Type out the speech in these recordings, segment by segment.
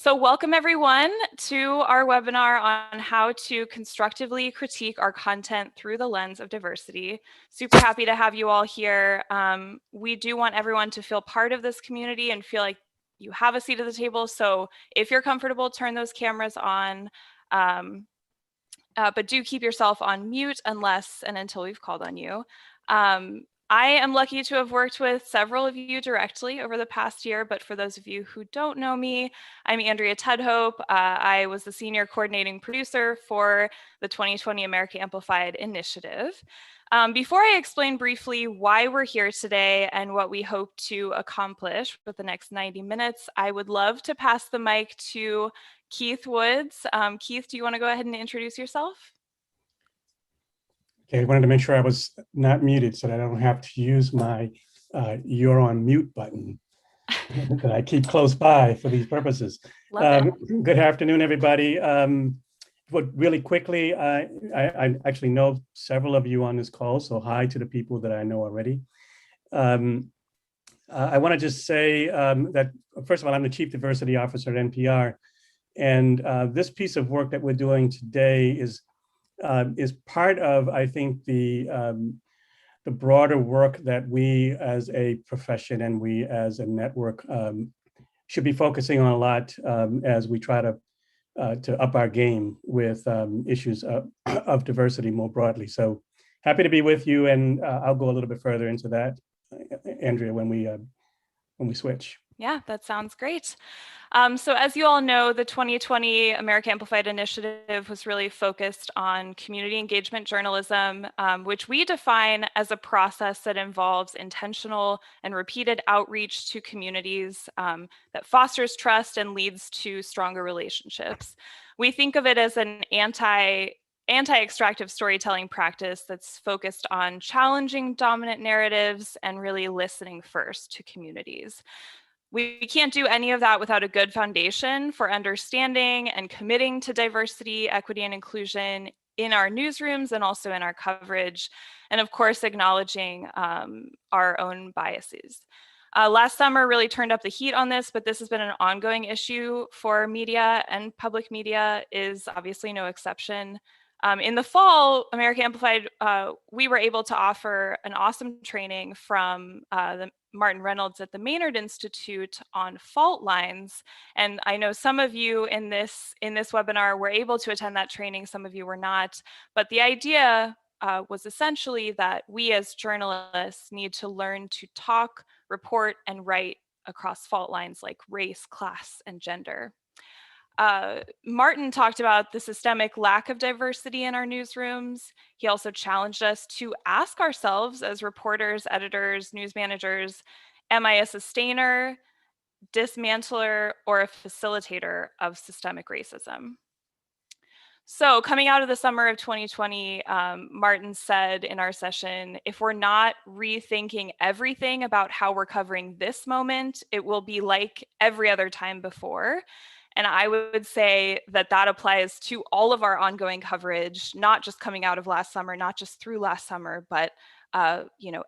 So welcome everyone to our webinar on how to constructively critique our content through the lens of diversity. Super happy to have you all here. We do want everyone to feel part of this community and feel like you have a seat at the table. So if you're comfortable, turn those cameras on, but do keep yourself on mute unless and until we've called on you. I am lucky to have worked with several of you directly over the past year, but for those of you who don't know me, I'm Andrea Tudhope. I was the senior coordinating producer for the 2020 America Amplified initiative. Before I explain briefly why we're here today and what we hope to accomplish with the next 90 minutes, I would love to pass the mic to Keith Woods. Keith, do you want to go ahead and introduce yourself? Okay, I wanted to make sure I was not muted so that I don't have to use my you're on mute button that I keep close by for these purposes. Good afternoon, everybody. But really quickly, I actually know several of you on this call, so hi to the people that I know already. I want to just say that, first of all, I'm the Chief Diversity Officer at NPR, and this piece of work that we're doing today is part of, I think, the broader work that we as a profession and we as a network should be focusing on a lot as we try to up our game with issues of diversity more broadly. So happy to be with you, and I'll go a little bit further into that, Andrea, when we switch. Yeah, that sounds great. So as you all know, the 2020 America Amplified initiative was really focused on community engagement journalism, which we define as a process that involves intentional and repeated outreach to communities that fosters trust and leads to stronger relationships. We think of it as an anti-extractive storytelling practice that's focused on challenging dominant narratives and really listening first to communities. We can't do any of that without a good foundation for understanding and committing to diversity, equity, and inclusion in our newsrooms and also in our coverage, and of course, acknowledging our own biases. Last summer really turned up the heat on this, but this has been an ongoing issue for media, and public media is obviously no exception. In the fall, America Amplified, we were able to offer an awesome training from the Martin Reynolds at the Maynard Institute on fault lines. And I know some of you in this webinar were able to attend that training, some of you were not. But the idea was essentially that we as journalists need to learn to talk, report, and write across fault lines like race, class, and gender. Martin talked about the systemic lack of diversity in our newsrooms. He also challenged us to ask ourselves as reporters, editors, news managers, am I a sustainer, dismantler, or a facilitator of systemic racism? So coming out of the summer of 2020, Martin said in our session, if we're not rethinking everything about how we're covering this moment, it will be like every other time before. And I would say that that applies to all of our ongoing coverage, not just coming out of last summer, not just through last summer, but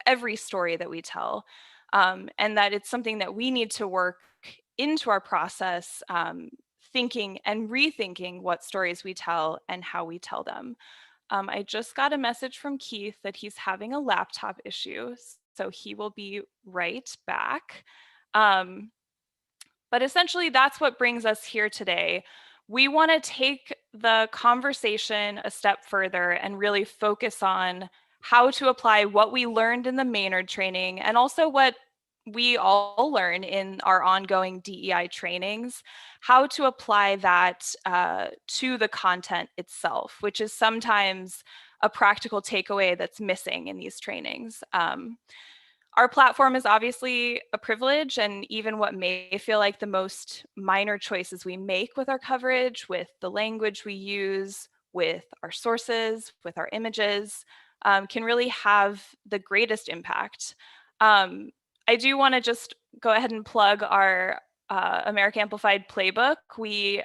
every story that we tell. And that it's something that we need to work into our process, thinking and rethinking what stories we tell and how we tell them. I just got a message from Keith that he's having a laptop issue, so he will be right back. But essentially, that's what brings us here today. We want to take the conversation a step further and really focus on how to apply what we learned in the Maynard training and also what we all learn in our ongoing DEI trainings, how to apply that to the content itself, which is sometimes a practical takeaway that's missing in these trainings. Our platform is obviously a privilege, and even what may feel like the most minor choices we make with our coverage, with the language we use, with our sources, with our images, can really have the greatest impact. I do want to just go ahead and plug our America Amplified Playbook. We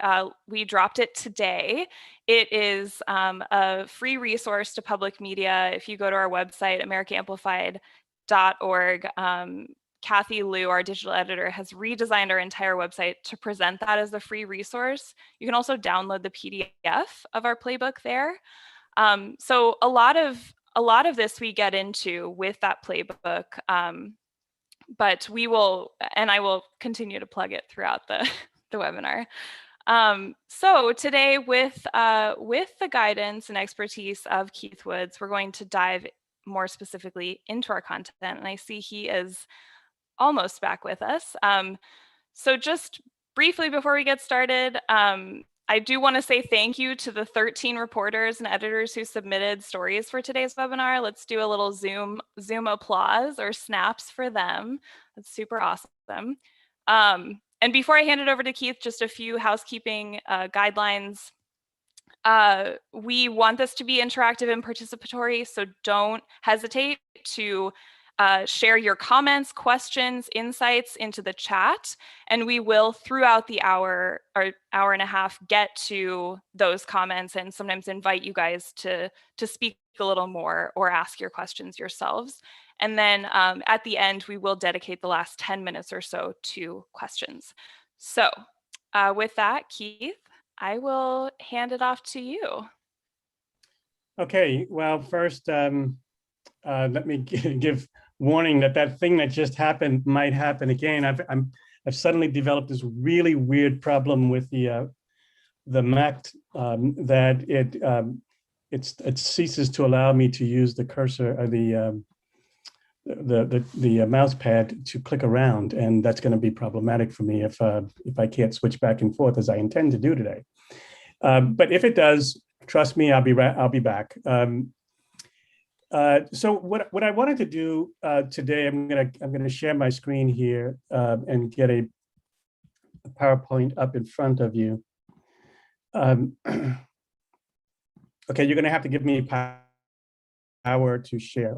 dropped it today. It is a free resource to public media. If you go to our website, AmericaAmplified.org, Kathy Liu, our digital editor, has redesigned our entire website to present that as a free resource. You can also download the PDF of our playbook there. So a lot of this we get into with that playbook, but we will, and I will continue to plug it throughout the webinar. So today, with the guidance and expertise of Keith Woods, we're going to dive more specifically into our content, and I see he is almost back with us. So just briefly before we get started, I do want to say thank you to the 13 reporters and editors who submitted stories for today's webinar. Let's do a little Zoom applause or snaps for them. That's super awesome. And before I hand it over to Keith, just a few housekeeping guidelines. We want this to be interactive and participatory, so don't hesitate to share your comments, questions, insights into the chat, and we will throughout the hour or hour and a half get to those comments and sometimes invite you guys to speak a little more or ask your questions yourselves. And then at the end, we will dedicate the last 10 minutes or so to questions. So with that, Keith, I will hand it off to you. Okay, well, first, let me give warning that thing that just happened might happen again. I've suddenly developed this really weird problem with the Mac that it ceases to allow me to use the cursor or the mouse pad to click around, and that's going to be problematic for me if I can't switch back and forth as I intend to do today. But if it does, trust me, I'll be back. So what I wanted to do today, I'm gonna share my screen here and get a PowerPoint up in front of you. Okay, you're gonna have to give me power to share.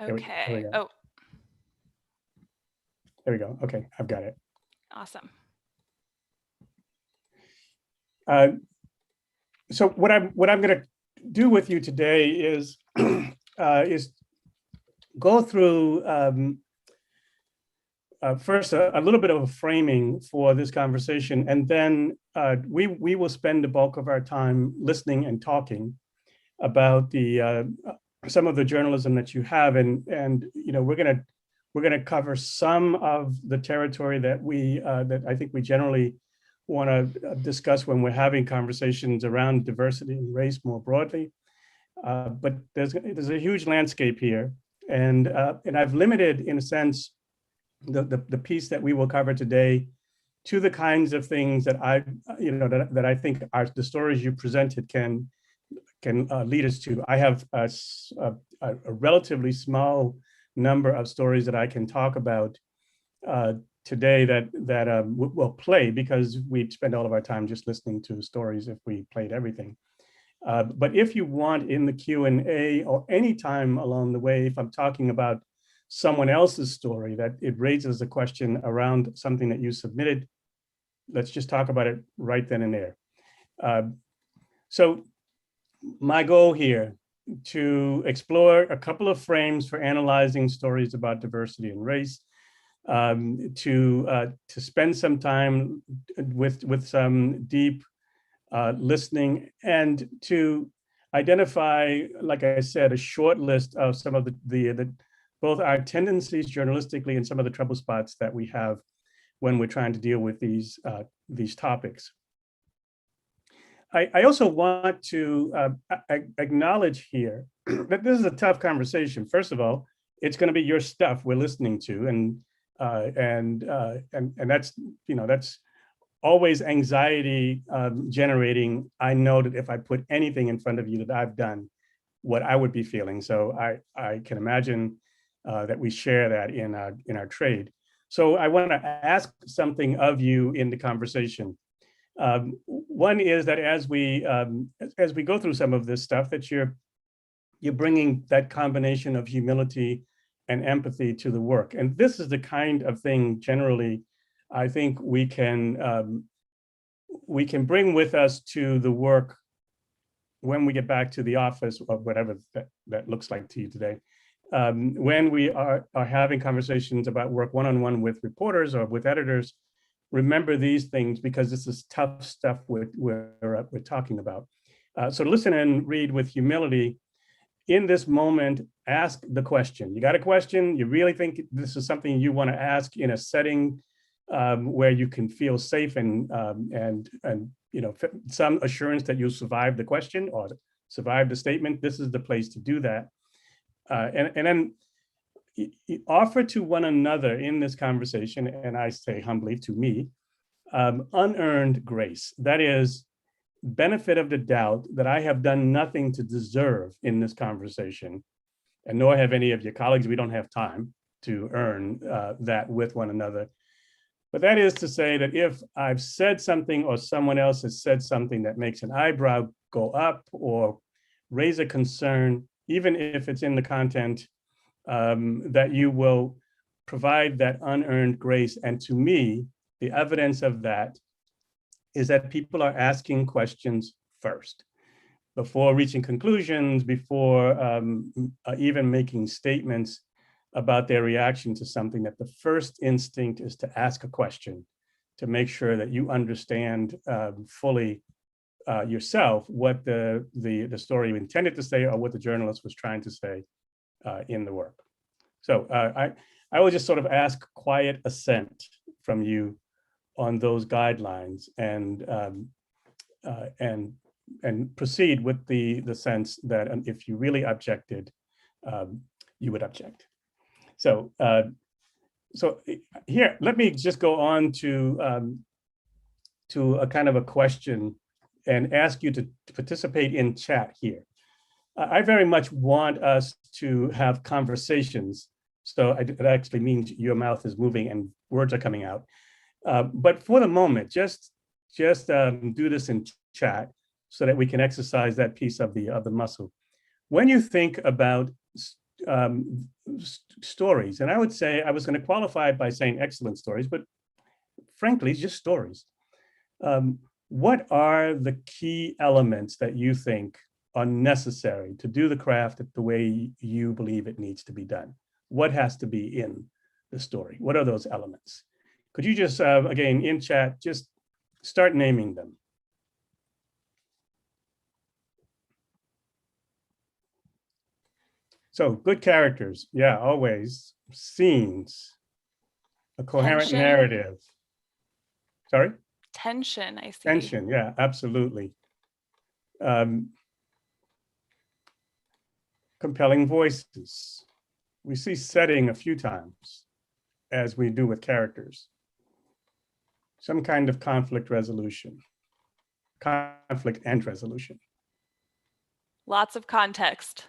Okay. There we go. Okay, I've got it. Awesome. So what I'm going to do with you today is go through first a little bit of a framing for this conversation, and then we will spend the bulk of our time listening and talking about some of the journalism that you have, and you know, we're gonna cover some of the territory that I think we generally want to discuss when we're having conversations around diversity and race more broadly. But there's a huge landscape here, and I've limited, in a sense, the piece that we will cover today to the kinds of things that I think are the stories you presented can lead us to. I have a relatively small number of stories that I can talk about today that will play, because we'd spend all of our time just listening to stories if we played everything. But if you want, in the Q&A or any time along the way, if I'm talking about someone else's story, that it raises a question around something that you submitted, let's just talk about it right then and there. So my goal here, to explore a couple of frames for analyzing stories about diversity and race, to spend some time with some deep listening, and to identify, like I said, a short list of some of the both our tendencies journalistically and some of the trouble spots that we have when we're trying to deal with these topics. I also want to acknowledge here that this is a tough conversation. First of all, it's going to be your stuff we're listening to, and that's, you know, that's always anxiety generating. I know that if I put anything in front of you that I've done, what I would be feeling. So I can imagine that we share that in our trade. So I want to ask something of you in the conversation. One is that as we go through some of this stuff, that you're bringing that combination of humility and empathy to the work. And this is the kind of thing generally I think we can bring with us to the work when we get back to the office or whatever that looks like to you today, when we are having conversations about work one-on-one with reporters or with editors, remember these things because this is tough stuff we're talking about. So listen and read with humility. In this moment, ask the question. You got a question, you really think this is something you want to ask in a setting where you can feel safe and some assurance that you'll survive the question or survive the statement. This is the place to do that. And then offer to one another in this conversation, and I say humbly to me, unearned grace. That is, benefit of the doubt that I have done nothing to deserve in this conversation, and nor have any of your colleagues. We don't have time to earn that with one another. But that is to say that if I've said something or someone else has said something that makes an eyebrow go up or raise a concern, even if it's in the content, that you will provide that unearned grace. And to me, the evidence of that is that people are asking questions first, before reaching conclusions, before even making statements about their reaction to something. That the first instinct is to ask a question, to make sure that you understand fully yourself what the story you intended to say or what the journalist was trying to say in the work. So I will just sort of ask quiet assent from you on those guidelines, and proceed with the sense that if you really objected, you would object. So here, let me just go on to a kind of a question and ask you to participate in chat here. I very much want us to have conversations. So it actually means your mouth is moving and words are coming out. But for the moment, just do this in chat so that we can exercise that piece of the muscle. When you think about stories, and I would say, I was going to qualify it by saying excellent stories, but frankly, just stories. What are the key elements that you think are necessary to do the craft the way you believe it needs to be done? What has to be in the story? What are those elements? Could you just, again, in chat, just start naming them? So good characters, yeah, always. Scenes, a coherent Tension. narrative. Sorry? Tension, I see. Tension, yeah, absolutely. Compelling voices. We see setting a few times, as we do with characters. Some kind of conflict resolution, conflict and resolution. Lots of context.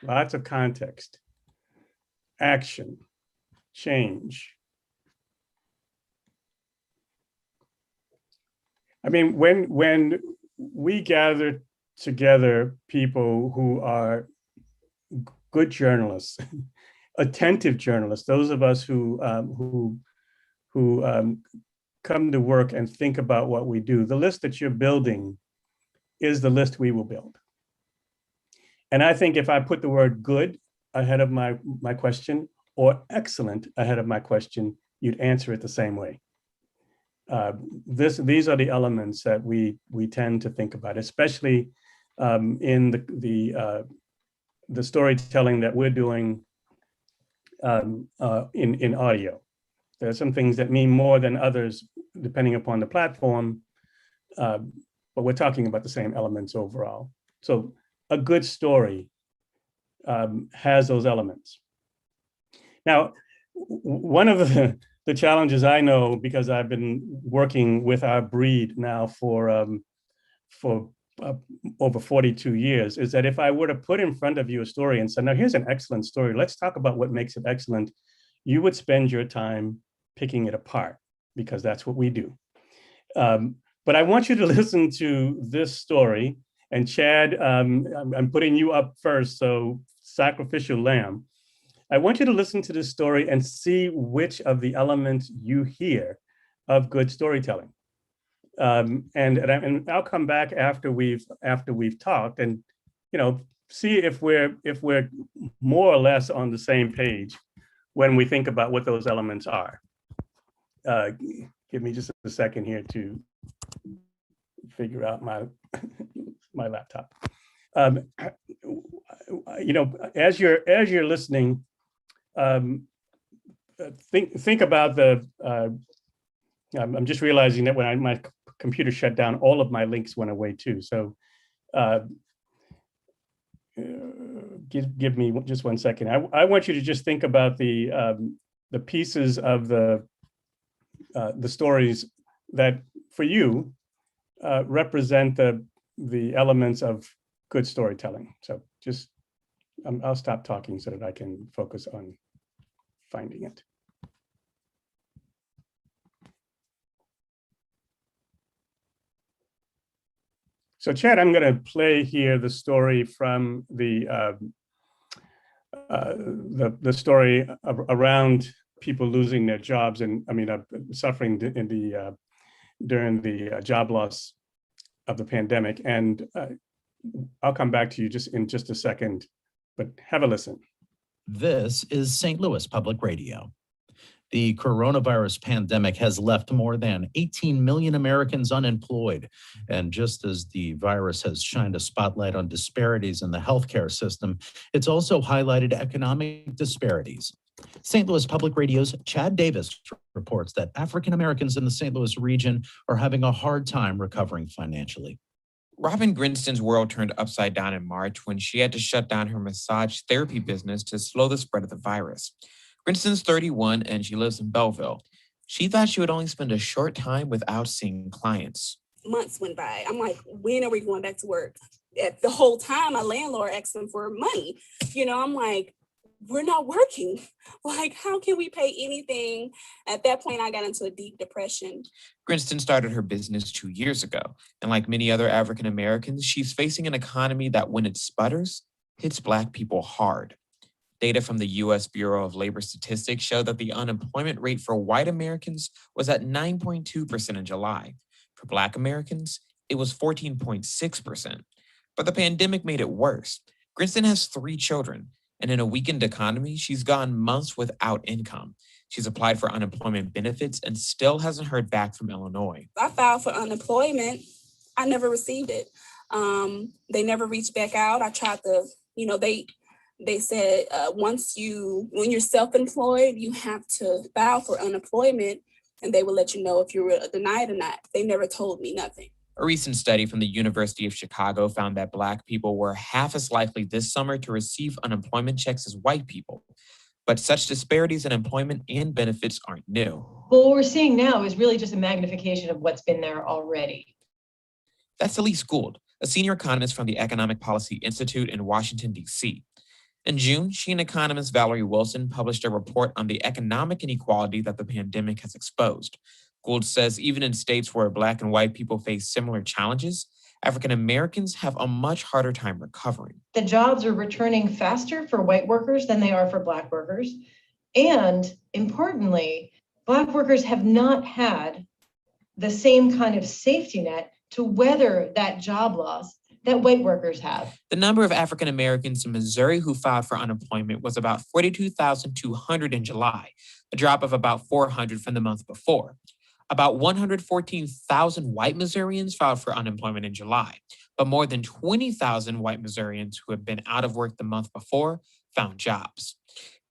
Lots of context. Action, change. I mean, when we gather together people who are good journalists, attentive journalists, those of us who come to work and think about what we do, the list that you're building is the list we will build. And I think if I put the word good ahead of my question or excellent ahead of my question, you'd answer it the same way. These are the elements that we tend to think about, especially in the storytelling that we're doing in audio. There are some things that mean more than others, depending upon the platform, but we're talking about the same elements overall. So a good story has those elements. Now, one of the challenges I know, because I've been working with our breed now for over 42 years, is that if I were to put in front of you a story and say, now here's an excellent story, let's talk about what makes it excellent, you would spend your time picking it apart, because that's what we do. But I want you to listen to this story, and Chad, I'm putting you up first, so sacrificial lamb. I want you to listen to this story and see which of the elements you hear of good storytelling. And I'll come back after we've talked and, see if we're more or less on the same page when we think about what those elements are. Give me just a second here to figure out my laptop. As you're listening, think about the. I'm just realizing that when my computer shut down, all of my links went away too. So, give me just 1 second. I want you to just think about the pieces of the stories that for you represent the elements of good storytelling. So just I'll stop talking so that I can focus on finding it. So Chad, I'm going to play here the story from the story around people losing their jobs and suffering during the job loss of the pandemic. And I'll come back to you in just a second, but have a listen. This is St. Louis Public Radio. The coronavirus pandemic has left more than 18 million Americans unemployed. And just as the virus has shined a spotlight on disparities in the healthcare system, it's also highlighted economic disparities. St. Louis Public Radio's Chad Davis reports that African Americans in the St. Louis region are having a hard time recovering financially. Robin Grinston's world turned upside down in March when she had to shut down her massage therapy business to slow the spread of the virus. Grinston's 31 and she lives in Belleville. She thought she would only spend a short time without seeing clients. Months went by. I'm like, when are we going back to work? The whole time, my landlord asked them for money. I'm like, we're not working. Like, how can we pay anything? At that point, I got into a deep depression. Grinston started her business 2 years ago. And like many other African Americans, she's facing an economy that, when it sputters, hits Black people hard. Data from the U.S. Bureau of Labor Statistics show that the unemployment rate for white Americans was at 9.2% in July. For Black Americans, it was 14.6%. But the pandemic made it worse. Grinston has 3 children, and in a weakened economy, she's gone months without income. She's applied for unemployment benefits and still hasn't heard back from Illinois. I filed for unemployment. I never received it. They never reached back out. I tried to, they said when you're self-employed, you have to file for unemployment and they will let you know if you were denied or not. They never told me nothing. A recent study from the University of Chicago found that Black people were half as likely this summer to receive unemployment checks as white people. But such disparities in employment and benefits aren't new. Well, what we're seeing now is really just a magnification of what's been there already. That's Elise Gould, a senior economist from the Economic Policy Institute in Washington, D.C. In June, she and economist Valerie Wilson published a report on the economic inequality that the pandemic has exposed. Gould says even in states where Black and white people face similar challenges, African Americans have a much harder time recovering. The jobs are returning faster for white workers than they are for Black workers. And importantly, Black workers have not had the same kind of safety net to weather that job loss that white workers have. The number of African Americans in Missouri who filed for unemployment was about 42,200 in July, a drop of about 400 from the month before. About 114,000 white Missourians filed for unemployment in July, but more than 20,000 white Missourians who had been out of work the month before found jobs.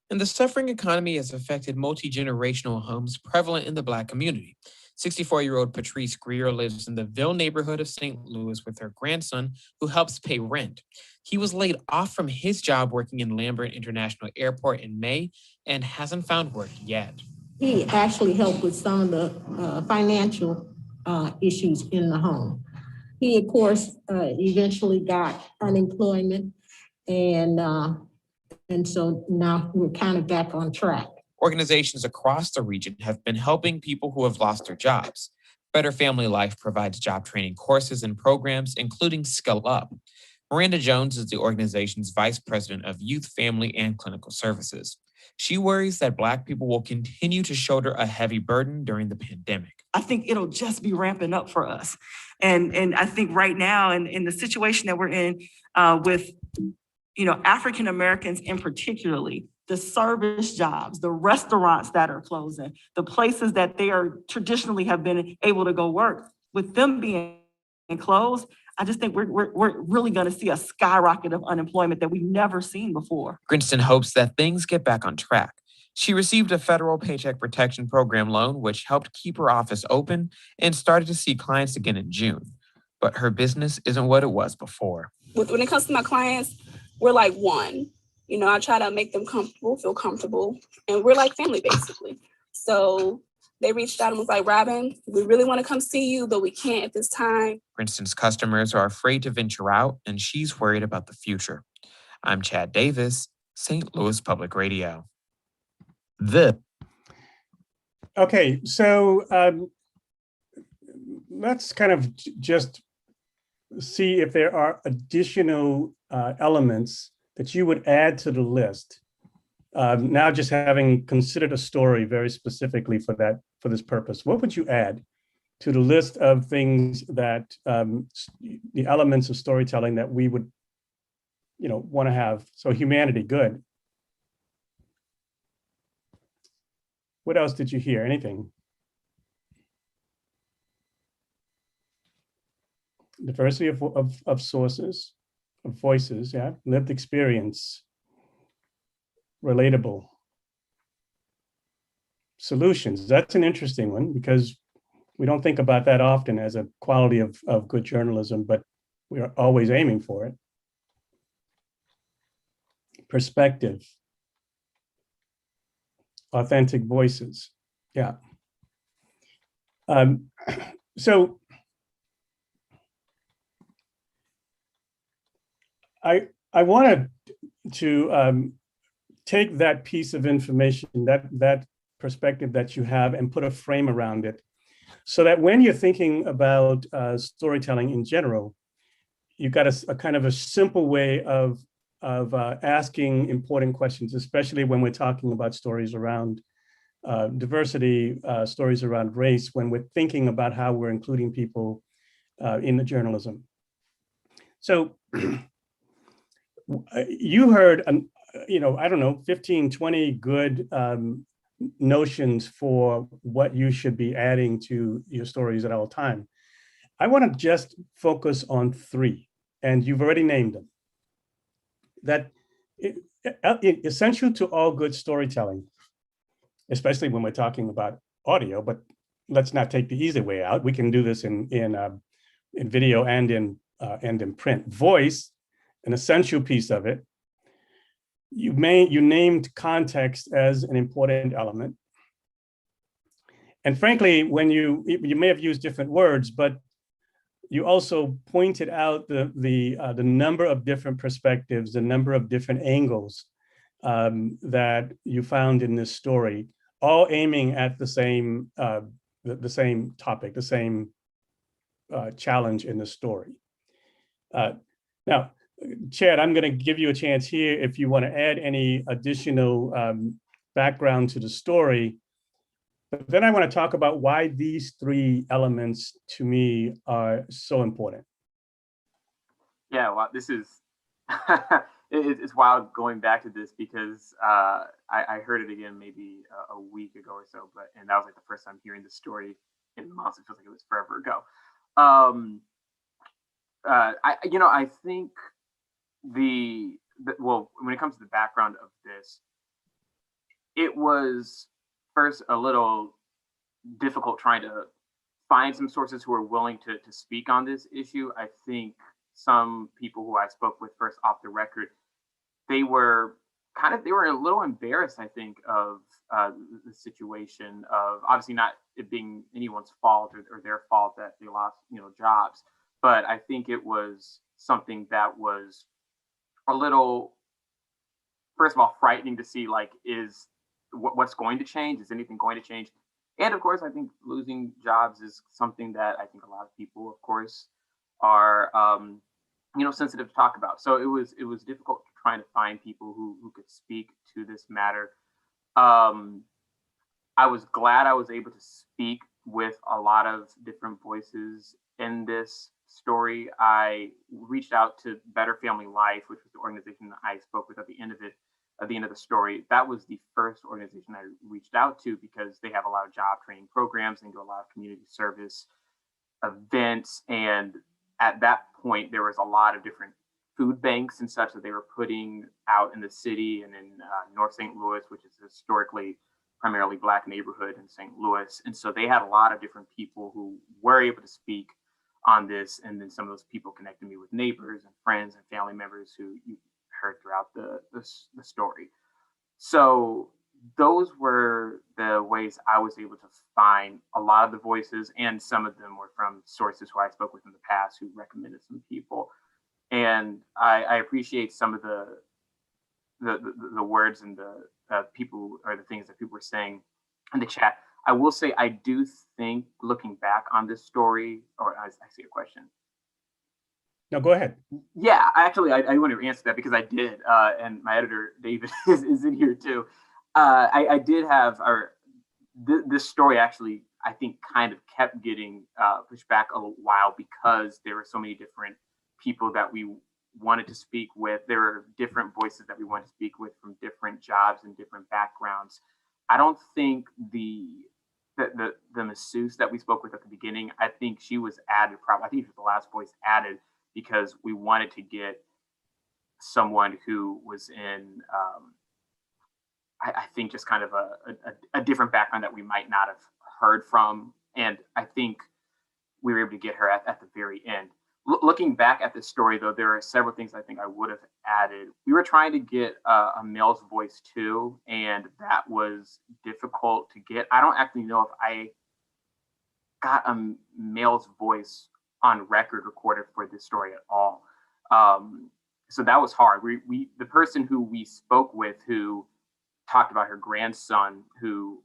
And the suffering economy has affected multi-generational homes prevalent in the Black community. 64-year-old Patrice Greer lives in the Ville neighborhood of St. Louis with her grandson, who helps pay rent. He was laid off from his job working in Lambert International Airport in May and hasn't found work yet. He actually helped with some of the financial issues in the home. He, of course, eventually got unemployment, and so now we're kind of back on track. Organizations across the region have been helping people who have lost their jobs. Better Family Life provides job training courses and programs, including Skill Up. Miranda Jones is the organization's vice president of youth, family, and clinical services. She worries that Black people will continue to shoulder a heavy burden during the pandemic. I think it'll just be ramping up for us. And I think right now, in the situation that we're in with, African Americans in particularly, the service jobs, the restaurants that are closing, the places that they are traditionally have been able to go work, with them being closed, I just think we're really going to see a skyrocket of unemployment that we've never seen before. Grinston hopes that things get back on track. She received a federal Paycheck Protection Program loan, which helped keep her office open, and started to see clients again in June. But her business isn't what it was before. When it comes to my clients, we're like one. I try to make them feel comfortable, and we're like family, basically. So they reached out and was like, Robin, we really want to come see you, but we can't at this time. Grinston's customers are afraid to venture out, and she's worried about the future. I'm Chad Davis, St. Louis Public Radio. Okay, so let's kind of just see if there are additional elements that you would add to the list. Now, just having considered a story very specifically for this purpose, what would you add to the list of things that the elements of storytelling that we would, want to have? So humanity, good. What else did you hear? Anything? Diversity of sources, of voices, yeah. Lived experience, relatable. Solutions, that's an interesting one because we don't think about that often as a quality of good journalism, but we are always aiming for it. Perspective. Authentic voices, yeah. So I wanted to take that piece of information, that perspective that you have, and put a frame around it, so that when you're thinking about storytelling in general, you've got a kind of a simple way of asking important questions, especially when we're talking about stories around diversity, stories around race, when we're thinking about how we're including people in the journalism. So you heard, I don't know, 15, 20 good notions for what you should be adding to your stories at all time. I want to just focus on 3, and you've already named them. That essential to all good storytelling, especially when we're talking about audio, but let's not take the easy way out. We can do this in video and in print. Voice, an essential piece of it. You named context as an important element. And frankly, when you may have used different words, but you also pointed out the number of different perspectives, the number of different angles that you found in this story, all aiming at the same topic, the same challenge in the story. Now, Chad, I'm going to give you a chance here if you want to add any additional background to the story. But then I want to talk about why these 3 elements to me are so important. Yeah, well, this is, it's wild going back to this because I heard it again maybe a week ago or so, and that was like the first time hearing the story in months. It feels like it was forever ago. I think well, when it comes to the background of this, it was first a little difficult trying to find some sources who are willing to speak on this issue. I think some people who I spoke with first off the record, they were a little embarrassed, I think, of the situation of obviously not it being anyone's fault or their fault that they lost, jobs. But I think it was something that was a little, first of all, frightening to see, like, is what's going to change? Is anything going to change? And of course, I think losing jobs is something that I think a lot of people, of course, are sensitive to talk about. So it was difficult trying to find people who could speak to this matter. I was glad I was able to speak with a lot of different voices in this story. I reached out to Better Family Life, which was the organization that I spoke with at the end of it, at the end of the story. That was the first organization I reached out to because they have a lot of job training programs and do a lot of community service events. And at that point, there was a lot of different food banks and such that they were putting out in the city and in North St. Louis, which is historically primarily Black neighborhood in St. Louis. And so they had a lot of different people who were able to speak on this. And then some of those people connected me with neighbors and friends and family members who you heard throughout the story. So those were the ways I was able to find a lot of the voices, and some of them were from sources who I spoke with in the past who recommended some people. And I appreciate some of the words and the people, or the things that people were saying in the chat. I will say, I do think, looking back on this story, or I see a question. No, go ahead. Yeah, actually, I want to answer that because I did, and my editor, David, is in here too. I did have, this story actually, I think, kind of kept getting pushed back a while because there were so many different people that we wanted to speak with. There were different voices that we wanted to speak with from different jobs and different backgrounds. I don't think the masseuse that we spoke with at the beginning, I think she was added, I think she was the last voice added because we wanted to get someone who was in, I think, just kind of a different background that we might not have heard from. And I think we were able to get her at the very end. Looking back at this story, though, there are several things I think I would have added. We were trying to get a male's voice too, and that was difficult to get. I don't actually know if I got a male's voice on record recorded for this story at all. So that was hard. The person who we spoke with, who talked about her grandson who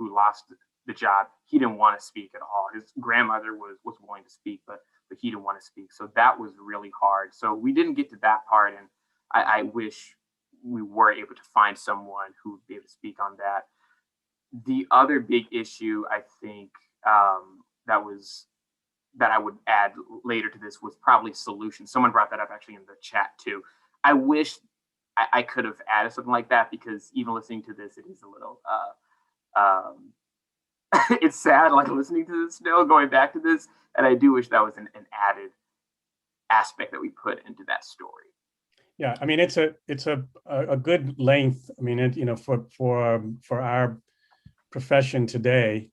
lost the job, he didn't want to speak at all. His grandmother was willing to speak, but he didn't want to speak. So that was really hard. So we didn't get to that part, and I wish we were able to find someone who would be able to speak on that. The other big issue, I think, that I would add later to this was probably solutions. Someone brought that up actually in the chat too. I wish I could have added something like that, because even listening to this, it is a little, it's sad, like listening to this still, going back to this. And I do wish that was an added aspect that we put into that story. Yeah, I mean, it's a good length. I mean, for our profession today,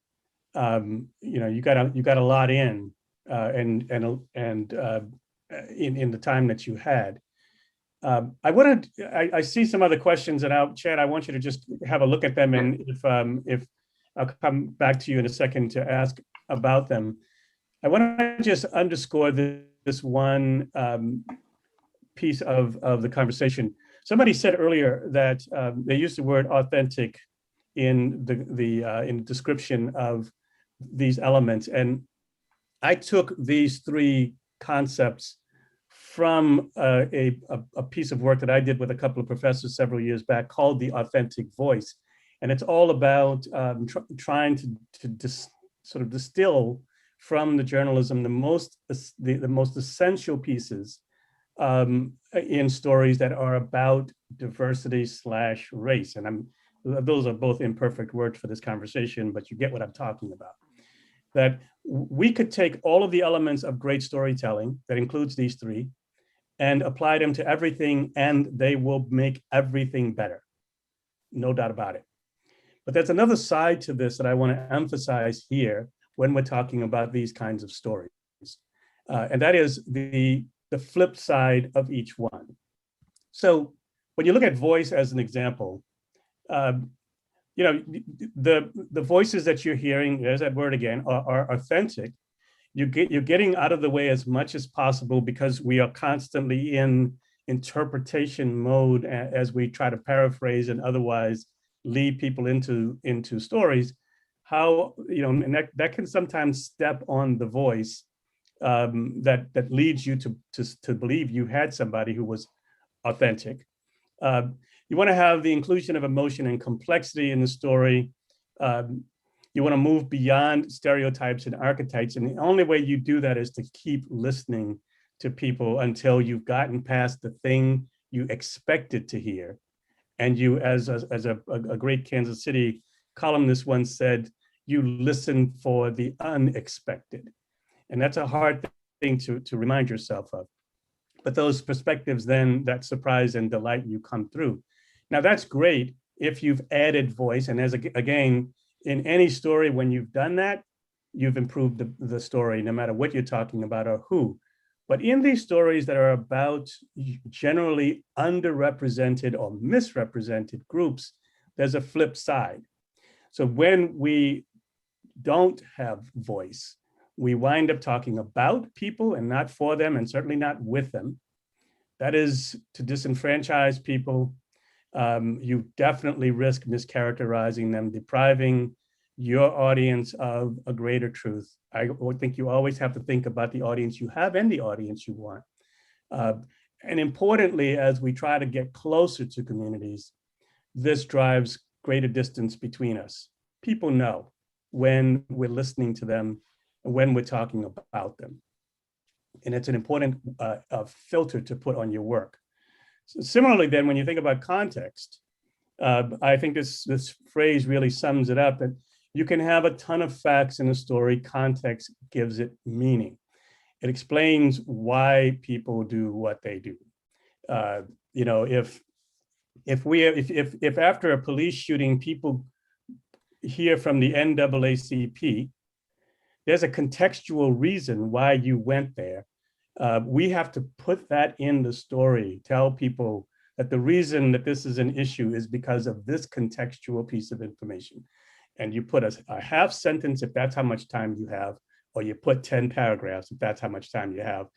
you got a lot in, and in the time that you had. I see some other questions, and Chad, I want you to just have a look at them, and if I'll come back to you in a second to ask about them. I want to just underscore this one piece of the conversation. Somebody said earlier that they used the word authentic in the description of these elements, and I took these three concepts from a piece of work that I did with a couple of professors several years back called The Authentic Voice. And it's all about trying to sort of distill from the journalism the most essential pieces in stories that are about diversity/race. And those are both imperfect words for this conversation, but you get what I'm talking about. That we could take all of the elements of great storytelling that includes these three and apply them to everything, and they will make everything better. No doubt about it. But there's another side to this that I want to emphasize here when we're talking about these kinds of stories. And that is the flip side of each one. So when you look at voice as an example, the voices that you're hearing, there's that word again, are authentic. You're getting out of the way as much as possible, because we are constantly in interpretation mode as we try to paraphrase and otherwise lead people into stories. How, and that can sometimes step on the voice that leads you to believe you had somebody who was authentic. You want to have the inclusion of emotion and complexity in the story. You want to move beyond stereotypes and archetypes. And the only way you do that is to keep listening to people until you've gotten past the thing you expected to hear. And you, as a great Kansas City columnist once said, you listen for the unexpected. And that's a hard thing to remind yourself of. But those perspectives then, that surprise and delight you come through. Now that's great if you've added voice. And as again, in any story, when you've done that, you've improved the story, no matter what you're talking about or who. But in these stories that are about generally underrepresented or misrepresented groups, there's a flip side. So when we don't have voice, we wind up talking about people and not for them, and certainly not with them. That is to disenfranchise people. You definitely risk mischaracterizing them, depriving your audience of a greater truth. I think you always have to think about the audience you have and the audience you want. And importantly, as we try to get closer to communities, this drives greater distance between us. People know when we're listening to them and when we're talking about them. And it's an important filter to put on your work. So similarly, then, when you think about context, I think this phrase really sums it up, that you can have a ton of facts in a story, context gives it meaning. It explains why people do what they do. You know, if after a police shooting, people hear from the NAACP, there's a contextual reason why you went there. We have to put that in the story, tell people that the reason that this is an issue is because of this contextual piece of information. And you put a half sentence if that's how much time you have, or you put 10 paragraphs if that's how much time you have.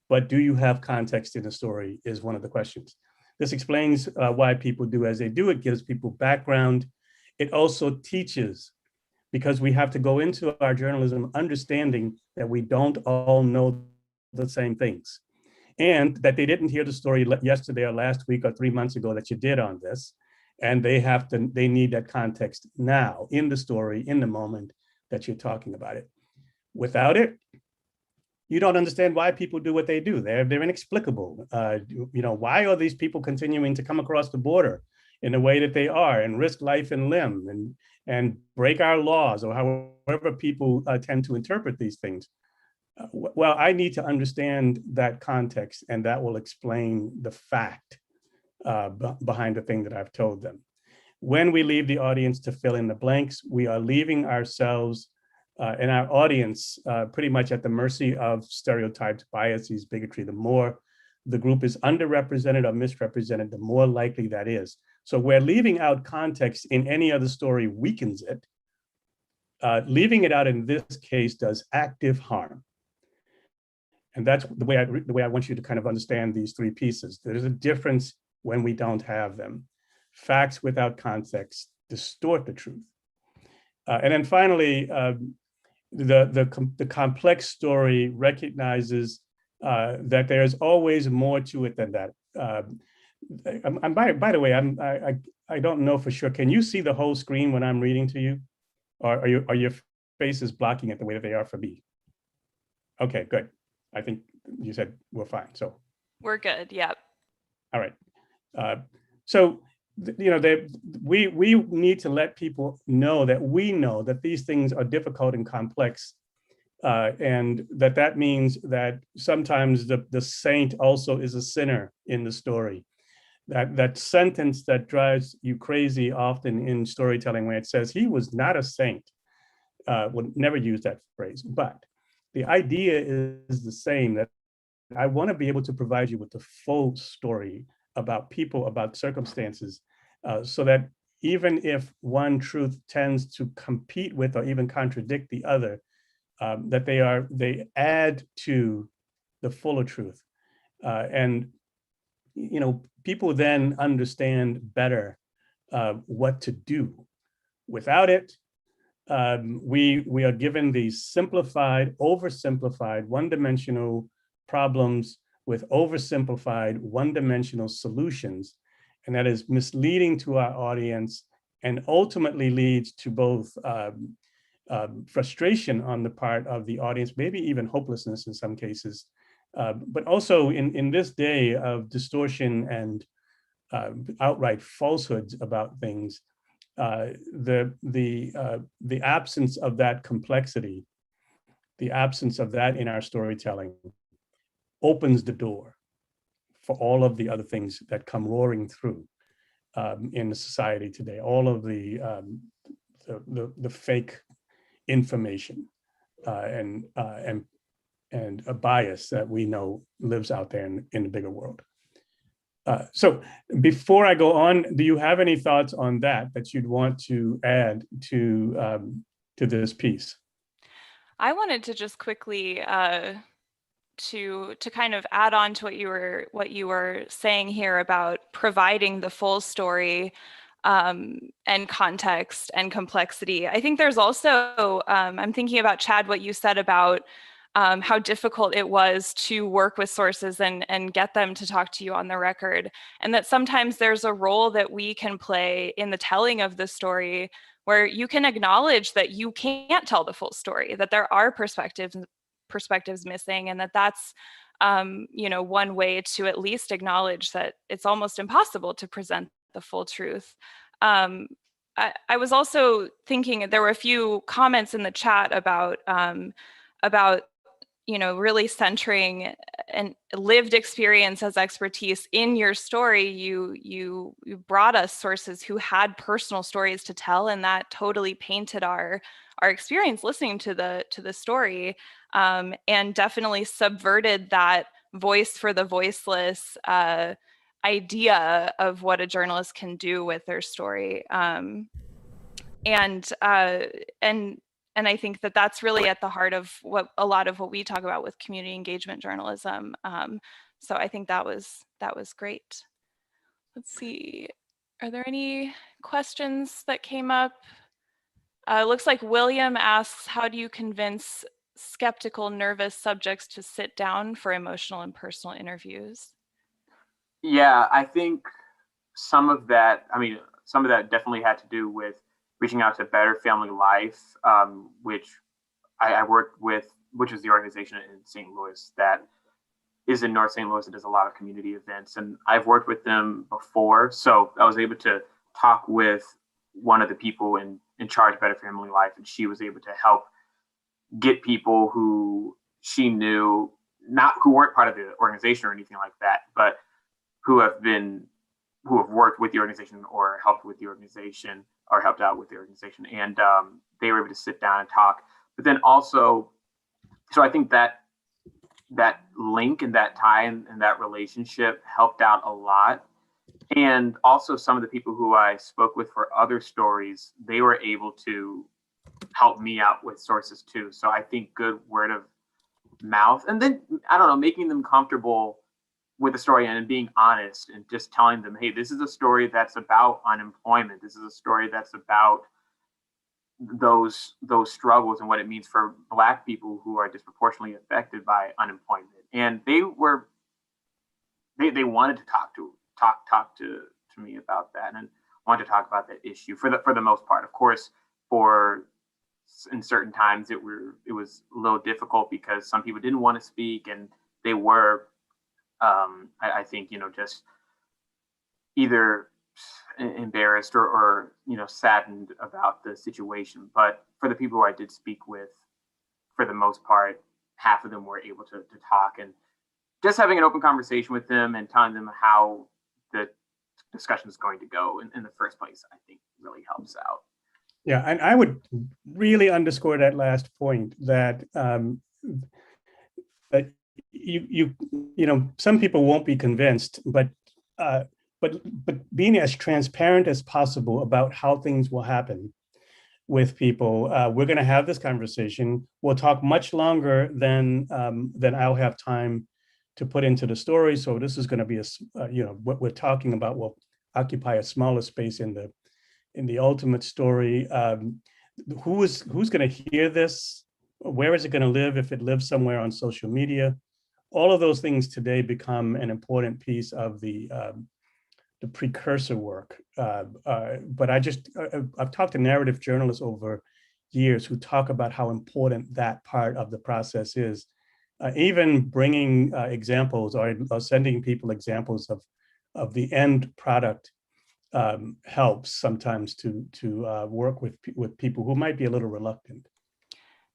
But do you have context in the story is one of the questions. This explains why people do as they do. It gives people background. It also teaches, because we have to go into our journalism understanding that we don't all know the same things, and that they didn't hear the story yesterday or last week or 3 months ago that you did on this. And they need that context now in the story, in the moment that you're talking about it. Without it, you don't understand why people do what they do. They're inexplicable. You know, why are these people continuing to come across the border in the way that they are and risk life and limb and break our laws, or however people tend to interpret these things? Well, I need to understand that context, and that will explain the fact behind the thing that I've told them. When we leave the audience to fill in the blanks, we are leaving ourselves and our audience pretty much at the mercy of stereotypes, biases, bigotry. The more the group is underrepresented or misrepresented, the more likely that is. So where leaving out context in any other story weakens it, leaving it out in this case does active harm. And that's the way I want you to kind of understand these three pieces. There's a difference when we don't have them. Facts without context distort the truth. And then finally, the complex story recognizes that there's always more to it than that. By the way, I don't know for sure. Can you see the whole screen when I'm reading to you? Or are your faces blocking it the way that they are for me? Okay, good. I think you said we're fine, so. We're good, yep. All right. So, you know, we need to let people know that we know that these things are difficult and complex, and that means that sometimes the saint also is a sinner in the story. That sentence that drives you crazy often in storytelling, where it says he was not a saint, would never use that phrase, but the idea is the same, that I want to be able to provide you with the full story about people, about circumstances, so that even if one truth tends to compete with or even contradict the other, that they add to the fuller truth. And you know, people then understand better what to do. Without it, we are given these simplified, oversimplified, one-dimensional problems with oversimplified, one-dimensional solutions. and that is misleading to our audience and ultimately leads to both frustration on the part of the audience, maybe even hopelessness in some cases, but also in this day of distortion and outright falsehoods about things, the absence of that complexity, the absence of that in our storytelling opens the door for all of the other things that come roaring through in the society today, all of the fake information and a bias that we know lives out there in the bigger world. So before I go on, do you have any thoughts on that you'd want to add to this piece? I wanted to just quickly to kind of add on to what you were saying here about providing the full story and context and complexity. I think there's also, I'm thinking about, Chad, what you said about how difficult it was to work with sources and get them to talk to you on the record. And that sometimes there's a role that we can play in the telling of the story where you can acknowledge that you can't tell the full story, that there are perspectives missing, and that's one way to at least acknowledge that it's almost impossible to present the full truth. I was also thinking, there were a few comments in the chat about really centering and lived experience as expertise in your story. You brought us sources who had personal stories to tell, and that totally painted our experience listening to the story, and definitely subverted that voice for the voiceless idea of what a journalist can do with their story. And I think that that's really at the heart of a lot of what we talk about with community engagement journalism. So I think that was great. Let's see, are there any questions that came up? Looks like William asks, how do you convince skeptical, nervous subjects to sit down for emotional and personal interviews? Yeah, I think some of that definitely had to do with reaching out to Better Family Life, which I worked with, which is the organization in St. Louis that is in North St. Louis. It does a lot of community events, and I've worked with them before. So I was able to talk with one of the people in charge of Better Family Life, and she was able to help get people who she knew, who weren't part of the organization or anything like that, but who have worked with the organization or helped with the organization or helped out with the organization. And they were able to sit down and talk. But then also, so I think that link and that tie and that relationship helped out a lot. And also some of the people who I spoke with for other stories, they were able to help me out with sources too. So I think good word of mouth, and then, I don't know, making them comfortable with the story and being honest and just telling them, hey, this is a story that's about unemployment. This is a story that's about those struggles and what it means for Black people who are disproportionately affected by unemployment. And they wanted to talk to me about that and wanted to talk about that issue for the most part. Of course, in certain times it was a little difficult because some people didn't want to speak, and they were I think, just either embarrassed or saddened about the situation. But for the people who I did speak with, for the most part, half of them were able to talk, and just having an open conversation with them and telling them how the discussion is going to go in the first place, I think really helps out. Yeah, and I would really underscore that last point, that that you some people won't be convinced, but being as transparent as possible about how things will happen with people. We're going to have this conversation. We'll talk much longer than I'll have time to put into the story. So this is going to be what we're talking about will occupy a smaller space in the ultimate story. Who's going to hear this? Where is it going to live if it lives somewhere on social media? All of those things today become an important piece of the the precursor work. But I've talked to narrative journalists over years who talk about how important that part of the process is. Even bringing examples or sending people examples of the end product helps sometimes to work with people who might be a little reluctant.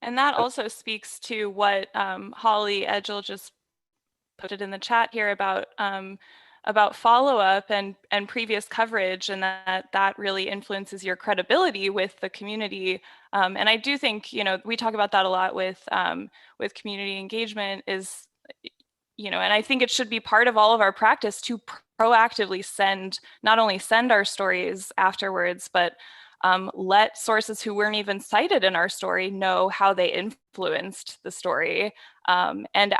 And that also speaks to what Holly Edgell just put it in the chat here about follow-up and previous coverage, and that really influences your credibility with the community. And I do think, we talk about that a lot with community engagement is, and I think it should be part of all of our practice to proactively not only send our stories afterwards, but let sources who weren't even cited in our story know how they influenced the story, and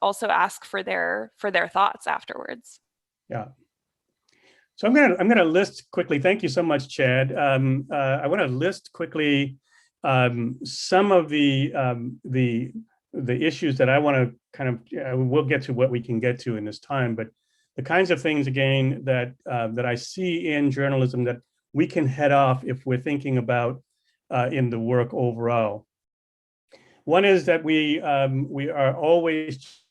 also ask for their thoughts afterwards. Yeah. So I'm gonna list quickly. Thank you so much, Chad. I want to list quickly some of the issues that I want to kind of. We'll get to what we can get to in this time, but the kinds of things again that I see in journalism that we can head off if we're thinking about in the work overall. One is that we are always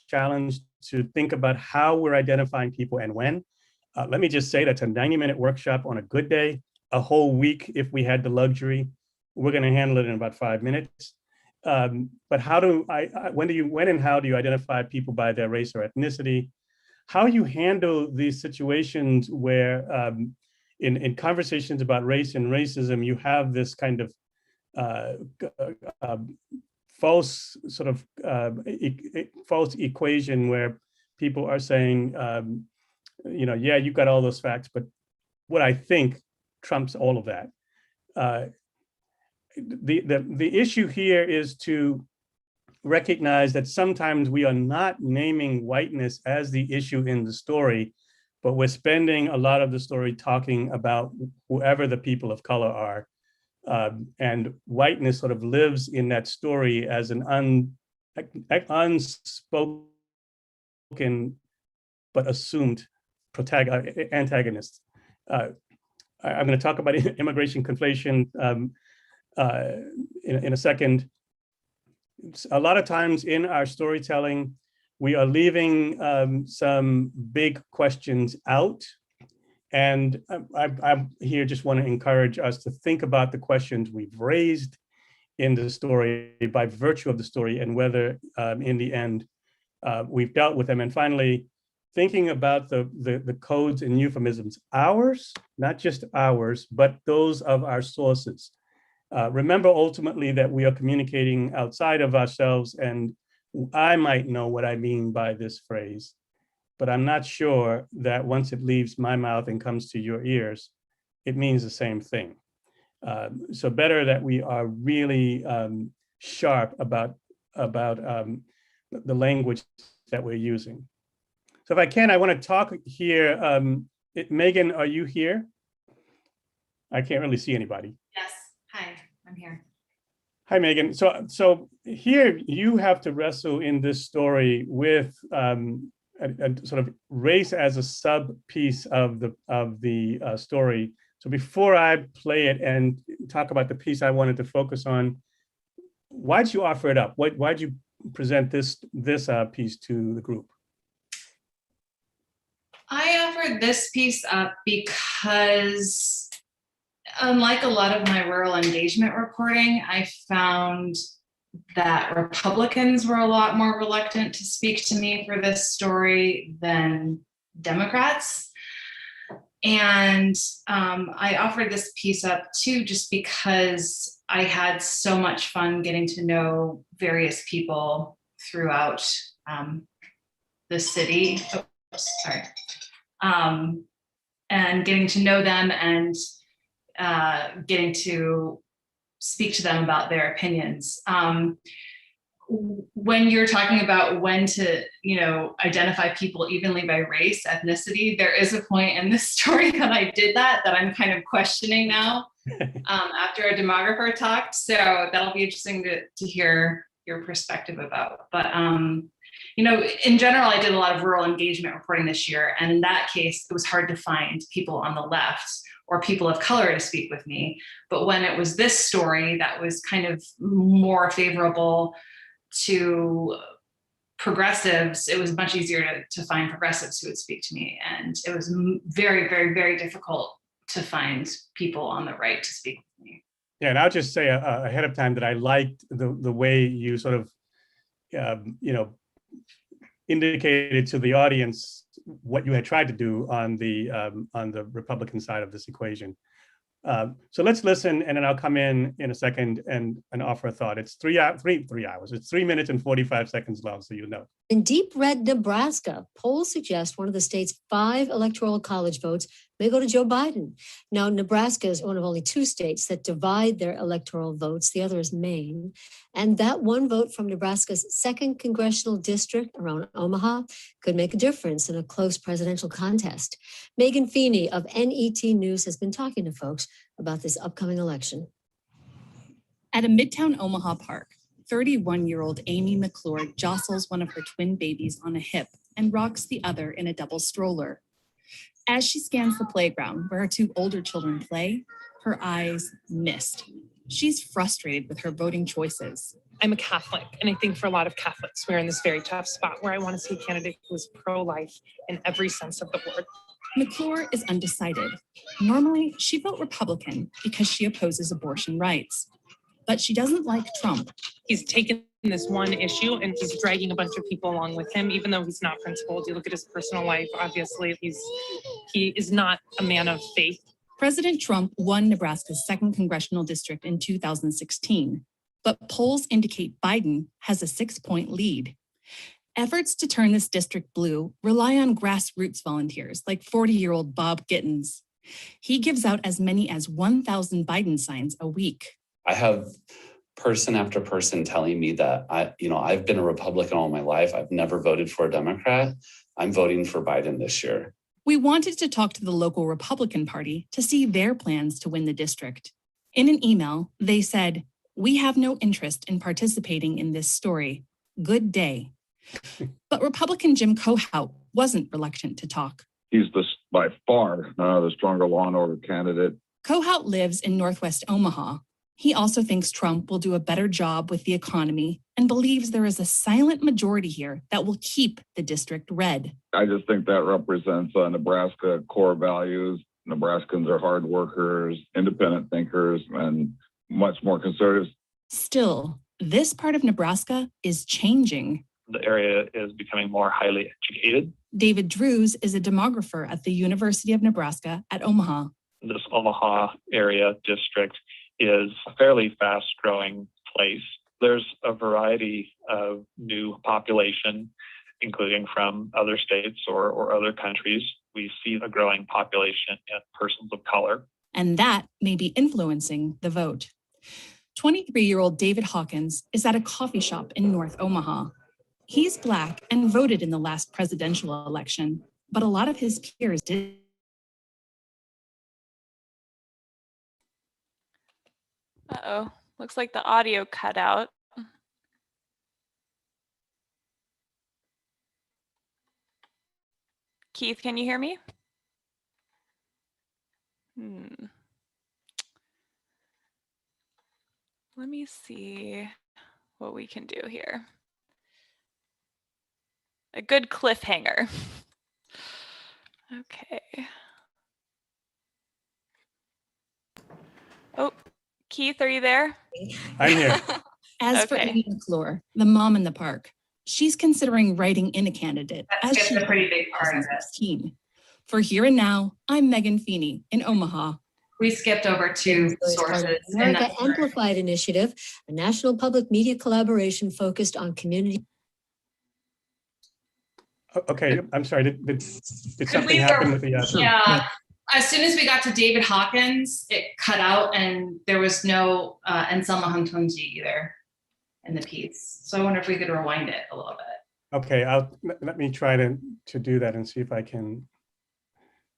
challenged to think about how we're identifying people and when. Let me just say that's a 90-minute workshop on a good day, a whole week if we had the luxury. We're going to handle it in about 5 minutes. But when and how do you identify people by their race or ethnicity? How you handle these situations where in conversations about race and racism, you have this kind of false sort of false equation where people are saying, yeah, you got all those facts, but what I think trumps all of that. The issue here is to recognize that sometimes we are not naming whiteness as the issue in the story, but we're spending a lot of the story talking about whoever the people of color are. And whiteness sort of lives in that story as an unspoken but assumed antagonist. I'm going to talk about immigration conflation in a second. A lot of times in our storytelling, we are leaving some big questions out. And I'm here just want to encourage us to think about the questions we've raised in the story by virtue of the story and whether in the end we've dealt with them. And finally, thinking about the codes and euphemisms, ours, not just ours, but those of our sources. Remember ultimately that we are communicating outside of ourselves, and I might know what I mean by this phrase, but I'm not sure that once it leaves my mouth and comes to your ears, it means the same thing. So better that we are really sharp about the language that we're using. So if I can, I want to talk here. Megan, are you here? I can't really see anybody. Yes, hi, I'm here. Hi, Megan. So here you have to wrestle in this story with a sort of race as a sub piece of the story. So before I play it and talk about the piece I wanted to focus on, why'd you offer it up? Why'd you present this piece to the group? I offered this piece up because, unlike a lot of my rural engagement reporting, I found that Republicans were a lot more reluctant to speak to me for this story than Democrats. And I offered this piece up too, just because I had so much fun getting to know various people throughout the city. And getting to know them and getting to speak to them about their opinions. When you're talking about when to, identify people evenly by race, ethnicity, there is a point in this story that I did that I'm kind of questioning now after a demographer talked. So that'll be interesting to hear your perspective about. But in general, I did a lot of rural engagement reporting this year. And in that case, it was hard to find people on the left or people of color to speak with me. But when it was this story that was kind of more favorable to progressives, it was much easier to find progressives who would speak to me. And it was very, very, very difficult to find people on the right to speak with me. Yeah, and I'll just say ahead of time that I liked the way you sort of, indicated to the audience what you had tried to do on the Republican side of this equation. So let's listen, and then I'll come in a second and offer a thought. It's 3 hours. It's 3 minutes and 45 seconds long, so you know. In deep red Nebraska, polls suggest one of the state's 5 electoral college votes may go to Joe Biden. Now, Nebraska is one of only 2 states that divide their electoral votes. The other is Maine. And that one vote from Nebraska's 2nd congressional district around Omaha could make a difference in a close presidential contest. Megan Feeney of NET News has been talking to folks about this upcoming election. At a Midtown Omaha park, 31-year-old Amy McClure jostles one of her twin babies on a hip and rocks the other in a double stroller. As she scans the playground where her 2 older children play, her eyes mist. She's frustrated with her voting choices. I'm a Catholic, and I think for a lot of Catholics, we're in this very tough spot where I want to see a candidate who is pro-life in every sense of the word. McClure is undecided. Normally, she'd vote Republican because she opposes abortion rights. But she doesn't like Trump. He's taken this one issue and he's dragging a bunch of people along with him, even though he's not principled. You look at his personal life, obviously, he is not a man of faith. President Trump won Nebraska's 2nd congressional district in 2016, but polls indicate Biden has a 6-point lead. Efforts to turn this district blue rely on grassroots volunteers like 40-year-old Bob Gittens. He gives out as many as 1,000 Biden signs a week. I have person after person telling me that I've been a Republican all my life. I've never voted for a Democrat. I'm voting for Biden this year. We wanted to talk to the local Republican Party to see their plans to win the district. In an email, they said, "We have no interest in participating in this story. Good day." But Republican Jim Tudhope wasn't reluctant to talk. He's by far the stronger law and order candidate. Tudhope lives in Northwest Omaha. He also thinks Trump will do a better job with the economy and believes there is a silent majority here that will keep the district red. I just think that represents Nebraska core values. Nebraskans are hard workers, independent thinkers, and much more conservative. Still, this part of Nebraska is changing. The area is becoming more highly educated. David Drews is a demographer at the University of Nebraska at Omaha. This Omaha area district is a fairly fast-growing place. There's a variety of new population, including from other states or other countries. We see a growing population in persons of color. And that may be influencing the vote. 23-year-old David Hawkins is at a coffee shop in North Omaha. He's Black and voted in the last presidential election, but a lot of his peers did. Uh-oh, looks like the audio cut out. Keith, can you hear me? Let me see what we can do here. A good cliffhanger. Okay. Oh, Keith, are you there? I'm here. As for Amy McClure, the mom in the park, she's considering writing in a candidate. That's a pretty big part of it. For Here and Now, I'm Megan Feeney in Omaha. We skipped over 2 sources. America Amplified initiative, a national public media collaboration focused on community. Okay, I'm sorry. Did something happen with the? Yeah. As soon as we got to David Hawkins, it cut out, and there was no Anselma Huntunji either in the piece. So I wonder if we could rewind it a little bit. Okay, let me try to do that and see if I can.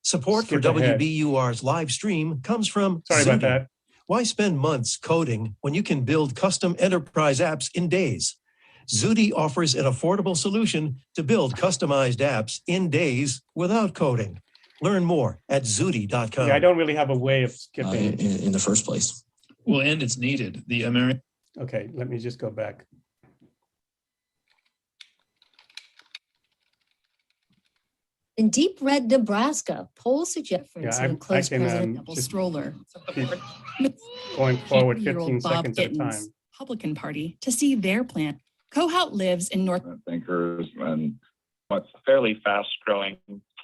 Support for WBUR's live stream comes from Sorry about that. Why spend months coding when you can build custom enterprise apps in days? Zuti offers an affordable solution to build customized apps in days without coding. Learn more at zuti.com. Yeah, I don't really have a way of skipping. In the first place. Well, and it's needed. The American. Okay, let me just go back. In deep red Nebraska, polls suggest Yeah, in a close president double stroller. Keep going forward 15 Bob seconds at a Gittens, time. Republican Party, to see their plan. Kohout lives in North Thinkers and It's a fairly fast growing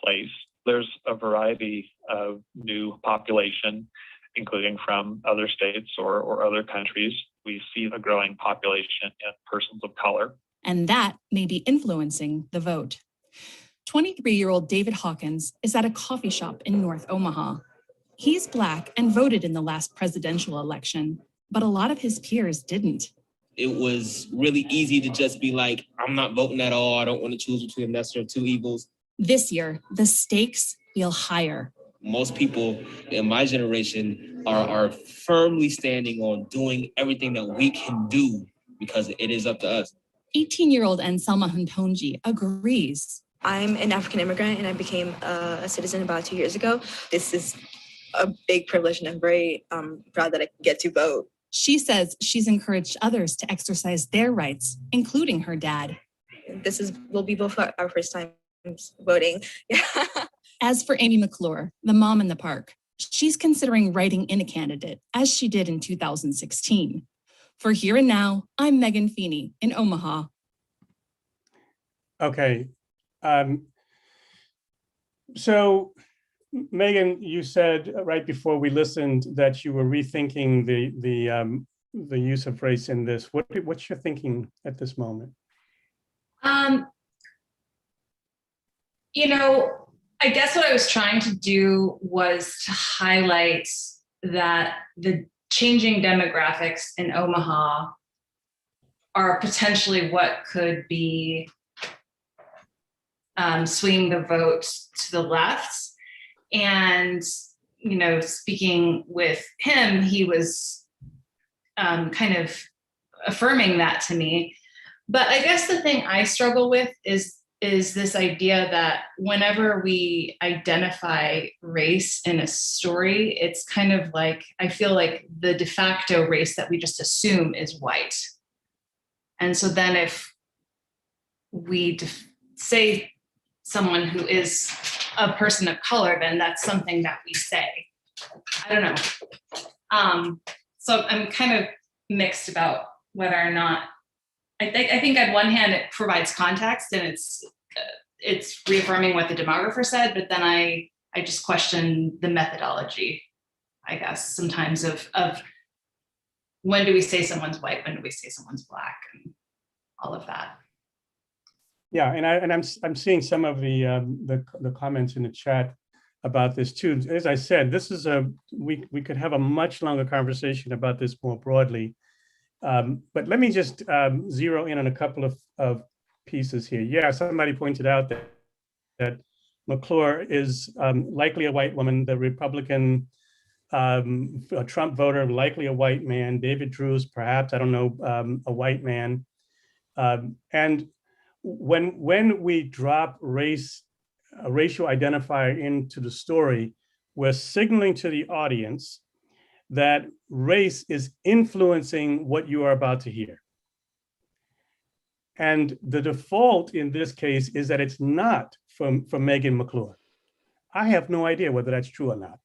place. There's a variety of new population, including from other states or other countries. We see a growing population in persons of color. and that may be influencing the vote. 23-year-old David Hawkins is at a coffee shop in North Omaha. He's Black and voted in the last presidential election, but a lot of his peers didn't. It was really easy to just be like, I'm not voting at all. I don't want to choose between the lesser of two evils. This year, the stakes feel higher. Most people in my generation are firmly standing on doing everything that we can do because it is up to us. 18-year-old Anselma Huntonji agrees. I'm an African immigrant and I became a citizen about 2 years ago. This is a big privilege and I'm very proud that I get to vote. She says she's encouraged others to exercise their rights, including her dad. Will be both our first time voting. As for Amy McClure, the mom in the park, she's considering writing in a candidate, as she did in 2016. For Here and Now, I'm Megan Feeney in Omaha. Okay. So, Megan, you said right before we listened that you were rethinking the use of race in this. What's your thinking at this moment? You know, I guess what I was trying to do was to highlight that the changing demographics in Omaha are potentially what could be swinging the vote to the left. And, you know, speaking with him, he was kind of affirming that to me. But I guess the thing I struggle with is this idea that whenever we identify race in a story, it's kind of like, I feel like the de facto race that we just assume is white. And so then if we say someone who is a person of color, then that's something that we say. I don't know. So I'm kind of mixed about whether or not, I think on one hand it provides context and it's reaffirming what the demographer said, but then I just question the methodology, I guess, sometimes of when do we say someone's white, when do we say someone's Black, and all of that. Yeah, and I'm seeing some of the comments in the chat about this too. As I said, this is we could have a much longer conversation about this more broadly. But let me just zero in on a couple of pieces here. Yeah, somebody pointed out that McClure is likely a white woman, the Republican a Trump voter, likely a white man. David Drews, perhaps, I don't know, a white man. And when we drop a racial identifier into the story, we're signaling to the audience that race is influencing what you are about to hear. And the default in this case is that it's not from Megan McClure. I have no idea whether that's true or not.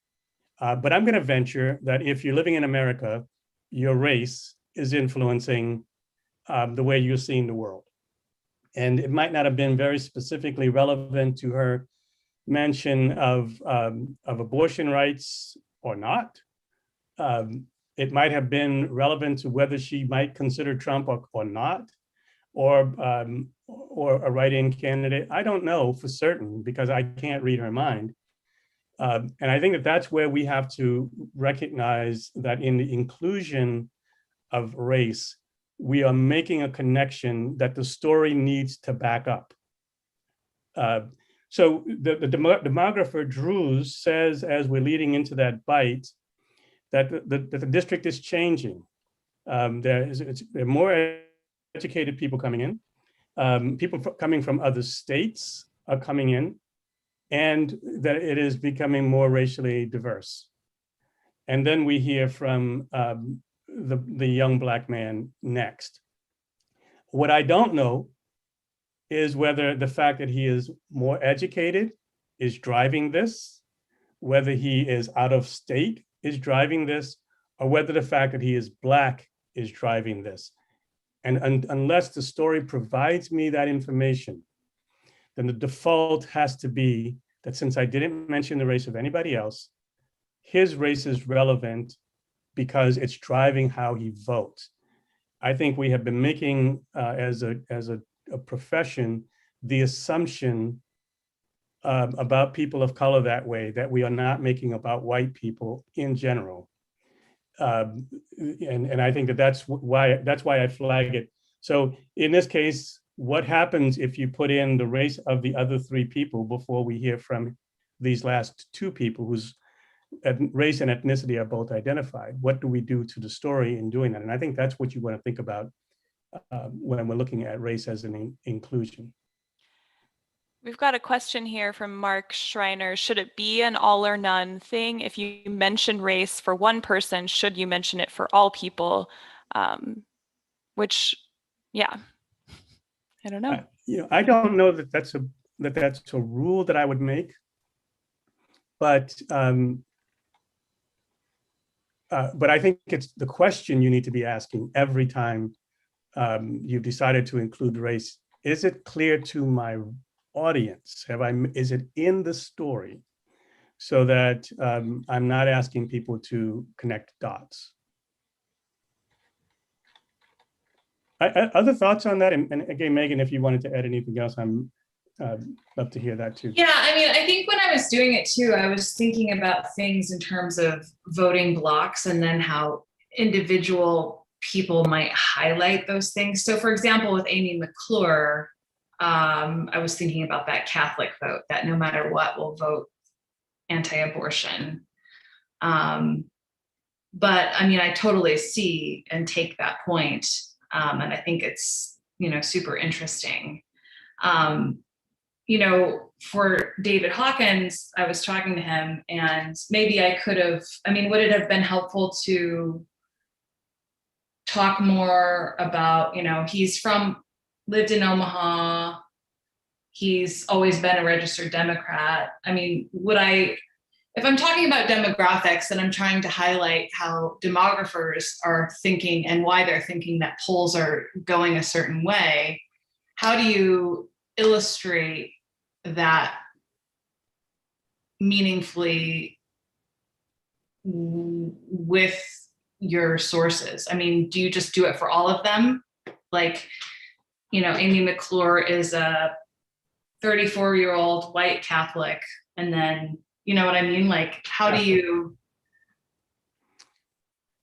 But I'm going to venture that if you're living in America, your race is influencing the way you're seeing the world. And it might not have been very specifically relevant to her mention of abortion rights or not. It might have been relevant to whether she might consider Trump or not, or a write-in candidate. I don't know for certain because I can't read her mind. And I think that that's where we have to recognize that in the inclusion of race, we are making a connection that the story needs to back up. So the demographer Drews says, as we're leading into that bite, that the district is changing. There are more educated people coming in, people coming from other states are coming in, and that it is becoming more racially diverse. And then we hear from the young Black man next. What I don't know is whether the fact that he is more educated is driving this, whether he is out of state is driving this, or whether the fact that he is Black is driving this. And unless the story provides me that information, then the default has to be that since I didn't mention the race of anybody else, his race is relevant because it's driving how he votes. I think we have been making, as a profession, the assumption about people of color that way that we are not making about white people in general. And I think that's why I flag it. So in this case, what happens if you put in the race of the other three people before we hear from these last two people whose race and ethnicity are both identified? What do we do to the story in doing that? And I think that's what you want to think about when we're looking at race as an inclusion. We've got a question here from Mark Schreiner. Should it be an all or none thing? If you mention race for one person, should you mention it for all people? Which, yeah, I don't know. I don't know that that's a rule that I would make, but I think it's the question you need to be asking every time you've decided to include race. Is it clear to my audience? Is it in the story so that I'm not asking people to connect dots? Other thoughts on that? And again, Megan, if you wanted to add anything else, I'm love to hear that too. Yeah, I mean, I think when I was doing it too, I was thinking about things in terms of voting blocks and then how individual people might highlight those things. So for example, with Amy McClure, I was thinking about that Catholic vote that no matter what will vote anti-abortion. But I mean, I totally see and take that point. And I think it's, super interesting. For David Hawkins, I was talking to him and maybe I could have, would it have been helpful to talk more about, he's lived in Omaha. He's always been a registered Democrat. If I'm talking about demographics and I'm trying to highlight how demographers are thinking and why they're thinking that polls are going a certain way, how do you illustrate that meaningfully with your sources? Do you just do it for all of them? Amy McClure is a 34-year-old white Catholic, and then, you know what I mean? How do you?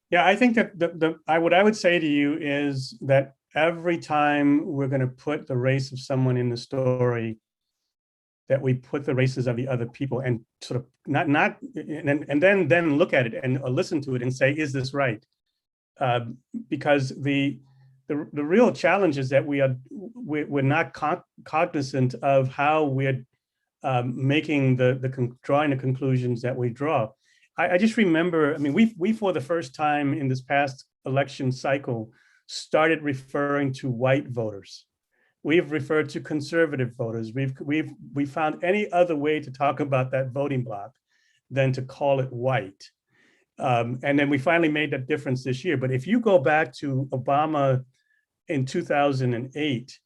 Yeah, I think that what I would say to you is that every time we're going to put the race of someone in the story, that we put the races of the other people and sort of and then look at it and listen to it and say, is this right? Because the real challenge is that we're not cognizant of how we're making drawing the conclusions that we draw. I just remember, we for the first time in this past election cycle started referring to white voters. We've referred to conservative voters. We found any other way to talk about that voting bloc than to call it white. And then we finally made that difference this year. But if you go back to Obama in 2008,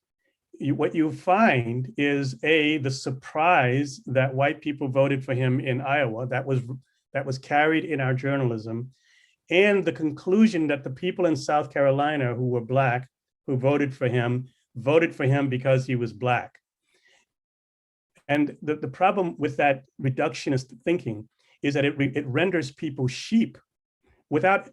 what you find is the surprise that white people voted for him in Iowa, that was carried in our journalism, and the conclusion that the people in South Carolina who were Black, who voted for him because he was Black. And the problem with that reductionist thinking is that it renders people sheep without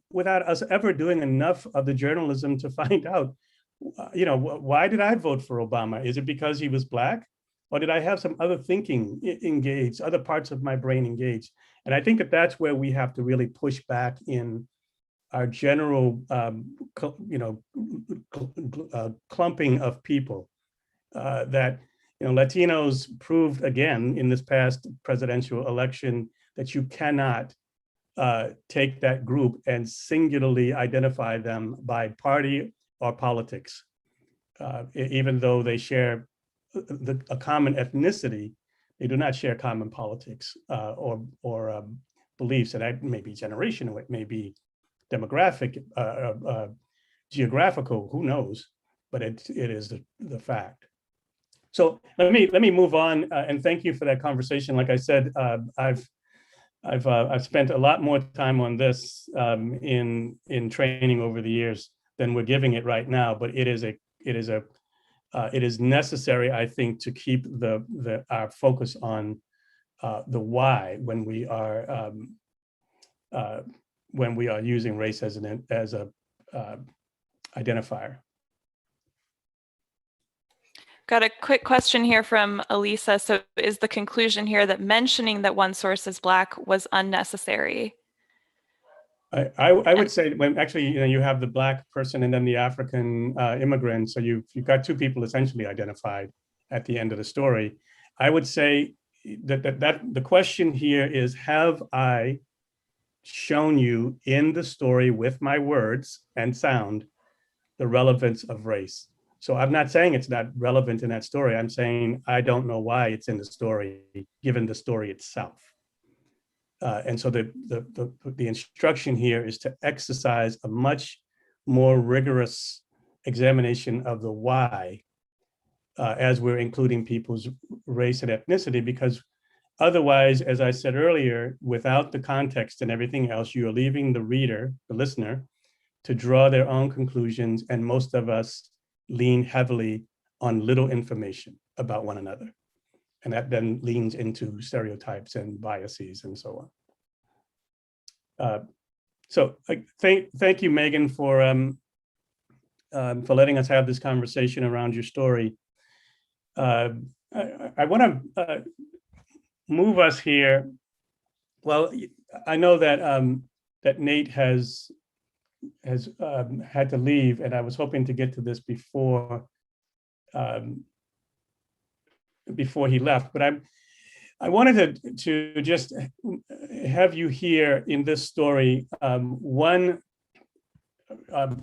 us ever doing enough of the journalism to find out, why did I vote for Obama? Is it because he was Black? Or did I have some other thinking engaged, other parts of my brain engaged? And I think that that's where we have to really push back in general, clumping of people that, Latinos proved again in this past presidential election that you cannot take that group and singularly identify them by party or politics, even though they share a common ethnicity. They do not share common politics or beliefs, and that may be generational, it may be demographic, geographical, who knows, but it is the fact. So let me move on, and thank you for that conversation. Like I said, I've spent a lot more time on this in training over the years than we're giving it right now, but it is necessary, I think, to keep our focus on the why when we are using race as a identifier. Got a quick question here from Elisa. So is the conclusion here that mentioning that one source is Black was unnecessary? I would say when actually, you have the Black person and then the African immigrant. So you've got two people essentially identified at the end of the story. I would say that the question here is, have I shown you in the story with my words and sound the relevance of race? So I'm not saying it's not relevant in that story. I'm saying I don't know why it's in the story, given the story itself. And so the instruction here is to exercise a much more rigorous examination of the why as we're including people's race and ethnicity, because otherwise, as I said earlier, without the context and everything else, you are leaving the reader, the listener, to draw their own conclusions, and most of us lean heavily on little information about one another. And that then leans into stereotypes and biases and so on. So thank you, Megan, for letting us have this conversation around your story. I want to move us here. Well, I know that that Nate has had to leave, and I was hoping to get to this before he left, but I wanted to just have you hear in this story one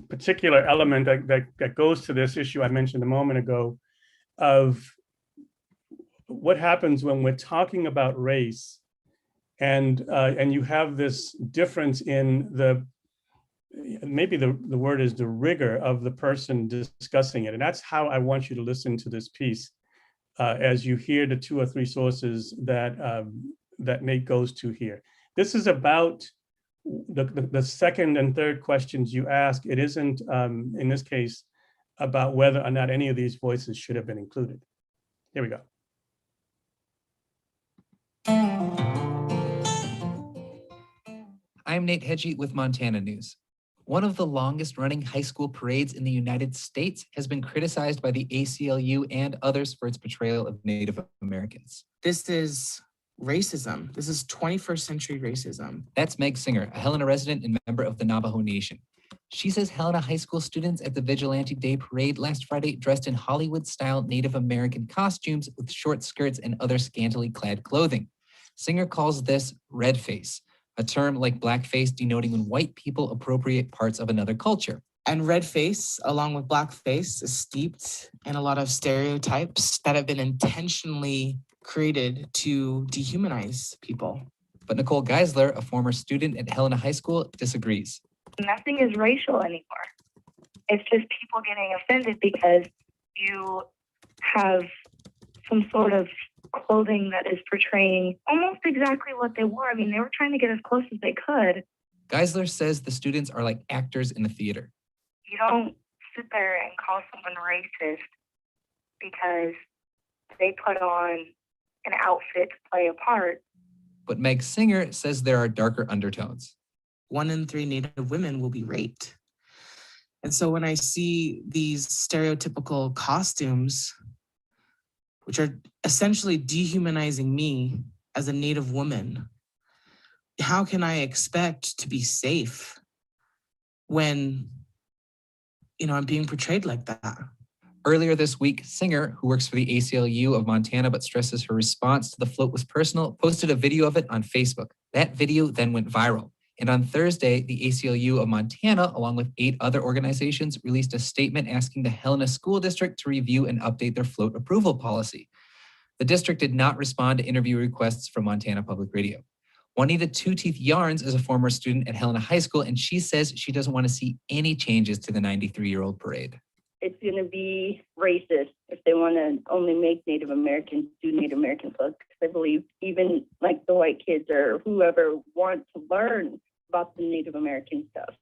particular element that goes to this issue I mentioned a moment ago of what happens when we're talking about race, and you have this difference in maybe the word is the rigor of the person discussing it. And that's how I want you to listen to this piece as you hear the 2 or 3 sources that Nate goes to here. This is about the second and third questions you ask. It isn't, in this case, about whether or not any of these voices should have been included. Here we go. I'm Nate Hedgie with Montana News. One of the longest running high school parades in the United States has been criticized by the ACLU and others for its portrayal of Native Americans. This is racism. This is 21st century racism. That's Meg Singer, a Helena resident and member of the Navajo Nation. She says Helena high school students at the Vigilante Day parade last Friday dressed in Hollywood-style Native American costumes with short skirts and other scantily clad clothing. Singer calls this red face, a term like blackface denoting when white people appropriate parts of another culture. And red face, along with blackface, is steeped in a lot of stereotypes that have been intentionally created to dehumanize people. But Nicole Geisler, a former student at Helena High School, disagrees. Nothing is racial anymore. It's just people getting offended because you have some sort of clothing that is portraying almost exactly what they wore. I mean, they were trying to get as close as they could. Geisler says the students are like actors in the theater. You don't sit there and call someone racist because they put on an outfit to play a part. But Meg Singer says there are darker undertones. 1 in 3 Native women will be raped. And so when I see these stereotypical costumes, which are essentially dehumanizing me as a Native woman, how can I expect to be safe when, I'm being portrayed like that. Earlier this week, Singer, who works for the ACLU of Montana but stresses her response to the float was personal, posted a video of it on Facebook. That video then went viral. And on Thursday, the ACLU of Montana, along with 8 other organizations, released a statement asking the Helena School District to review and update their float approval policy. The district did not respond to interview requests from Montana Public Radio. Juanita Two Teeth Yarns is a former student at Helena High School, and she says she doesn't want to see any changes to the 93-year-old parade. It's going to be racist if they want to only make Native Americans do Native American floats. Because I believe even like the white kids or whoever want to learn about the Native American stuff.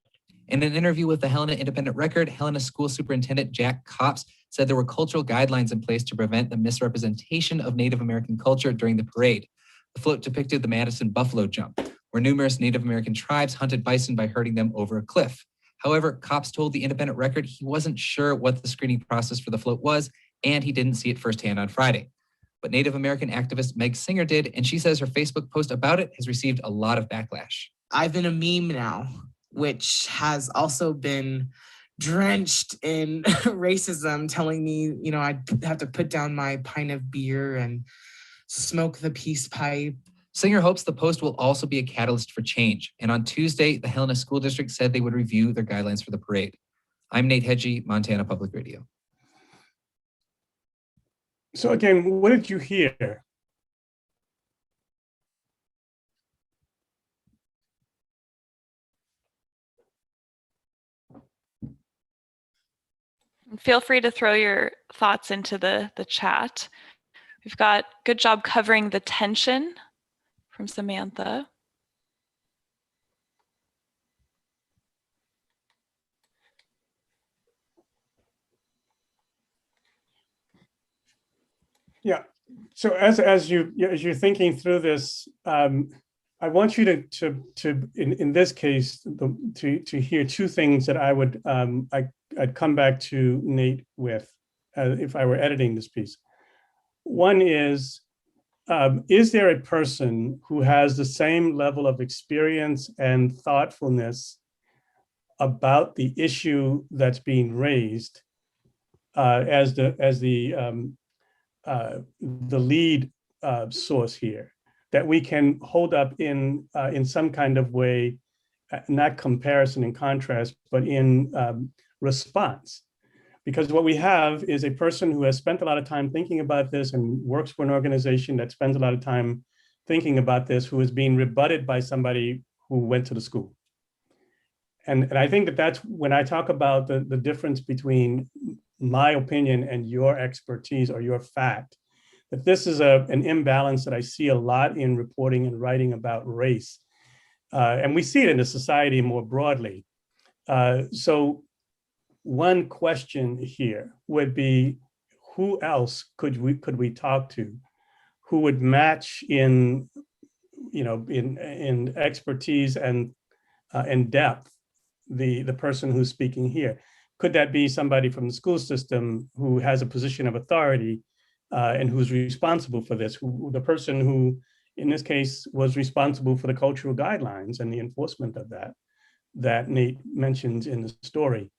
In an interview with the Helena Independent Record, Helena School Superintendent Jack Copps said there were cultural guidelines in place to prevent the misrepresentation of Native American culture during the parade. The float depicted the Madison Buffalo Jump, where numerous Native American tribes hunted bison by herding them over a cliff. However, Copps told the Independent Record he wasn't sure what the screening process for the float was, and he didn't see it firsthand on Friday. But Native American activist Meg Singer did, and she says her Facebook post about it has received a lot of backlash. I've been a meme now, which has also been drenched in racism, telling me, I'd have to put down my pint of beer and smoke the peace pipe. Singer hopes the post will also be a catalyst for change. And on Tuesday, the Helena School District said they would review their guidelines for the parade. I'm Nate Hedgie, Montana Public Radio. So again, what did you hear? Feel free to throw your thoughts into the chat. We've got good job covering the tension from Samantha. Yeah. So as you're thinking through this, I want you to in this case to hear two things that I would I'd come back to Nate with if I were editing this piece. One is there a person who has the same level of experience and thoughtfulness about the issue that's being raised as the lead source here, that we can hold up in some kind of way, not comparison and contrast, but in response? Because what we have is a person who has spent a lot of time thinking about this and works for an organization that spends a lot of time thinking about this, who is being rebutted by somebody who went to the school. And I think that's when I talk about the difference between my opinion and your expertise or your fact, that this is an imbalance that I see a lot in reporting and writing about race. And we see it in the society more broadly. So one question here would be, who else could we talk to who would match in expertise and depth the person who's speaking here? Could that be somebody from the school system who has a position of authority and who's responsible for this? The person who, in this case, was responsible for the cultural guidelines and the enforcement of that Nate mentions in the story.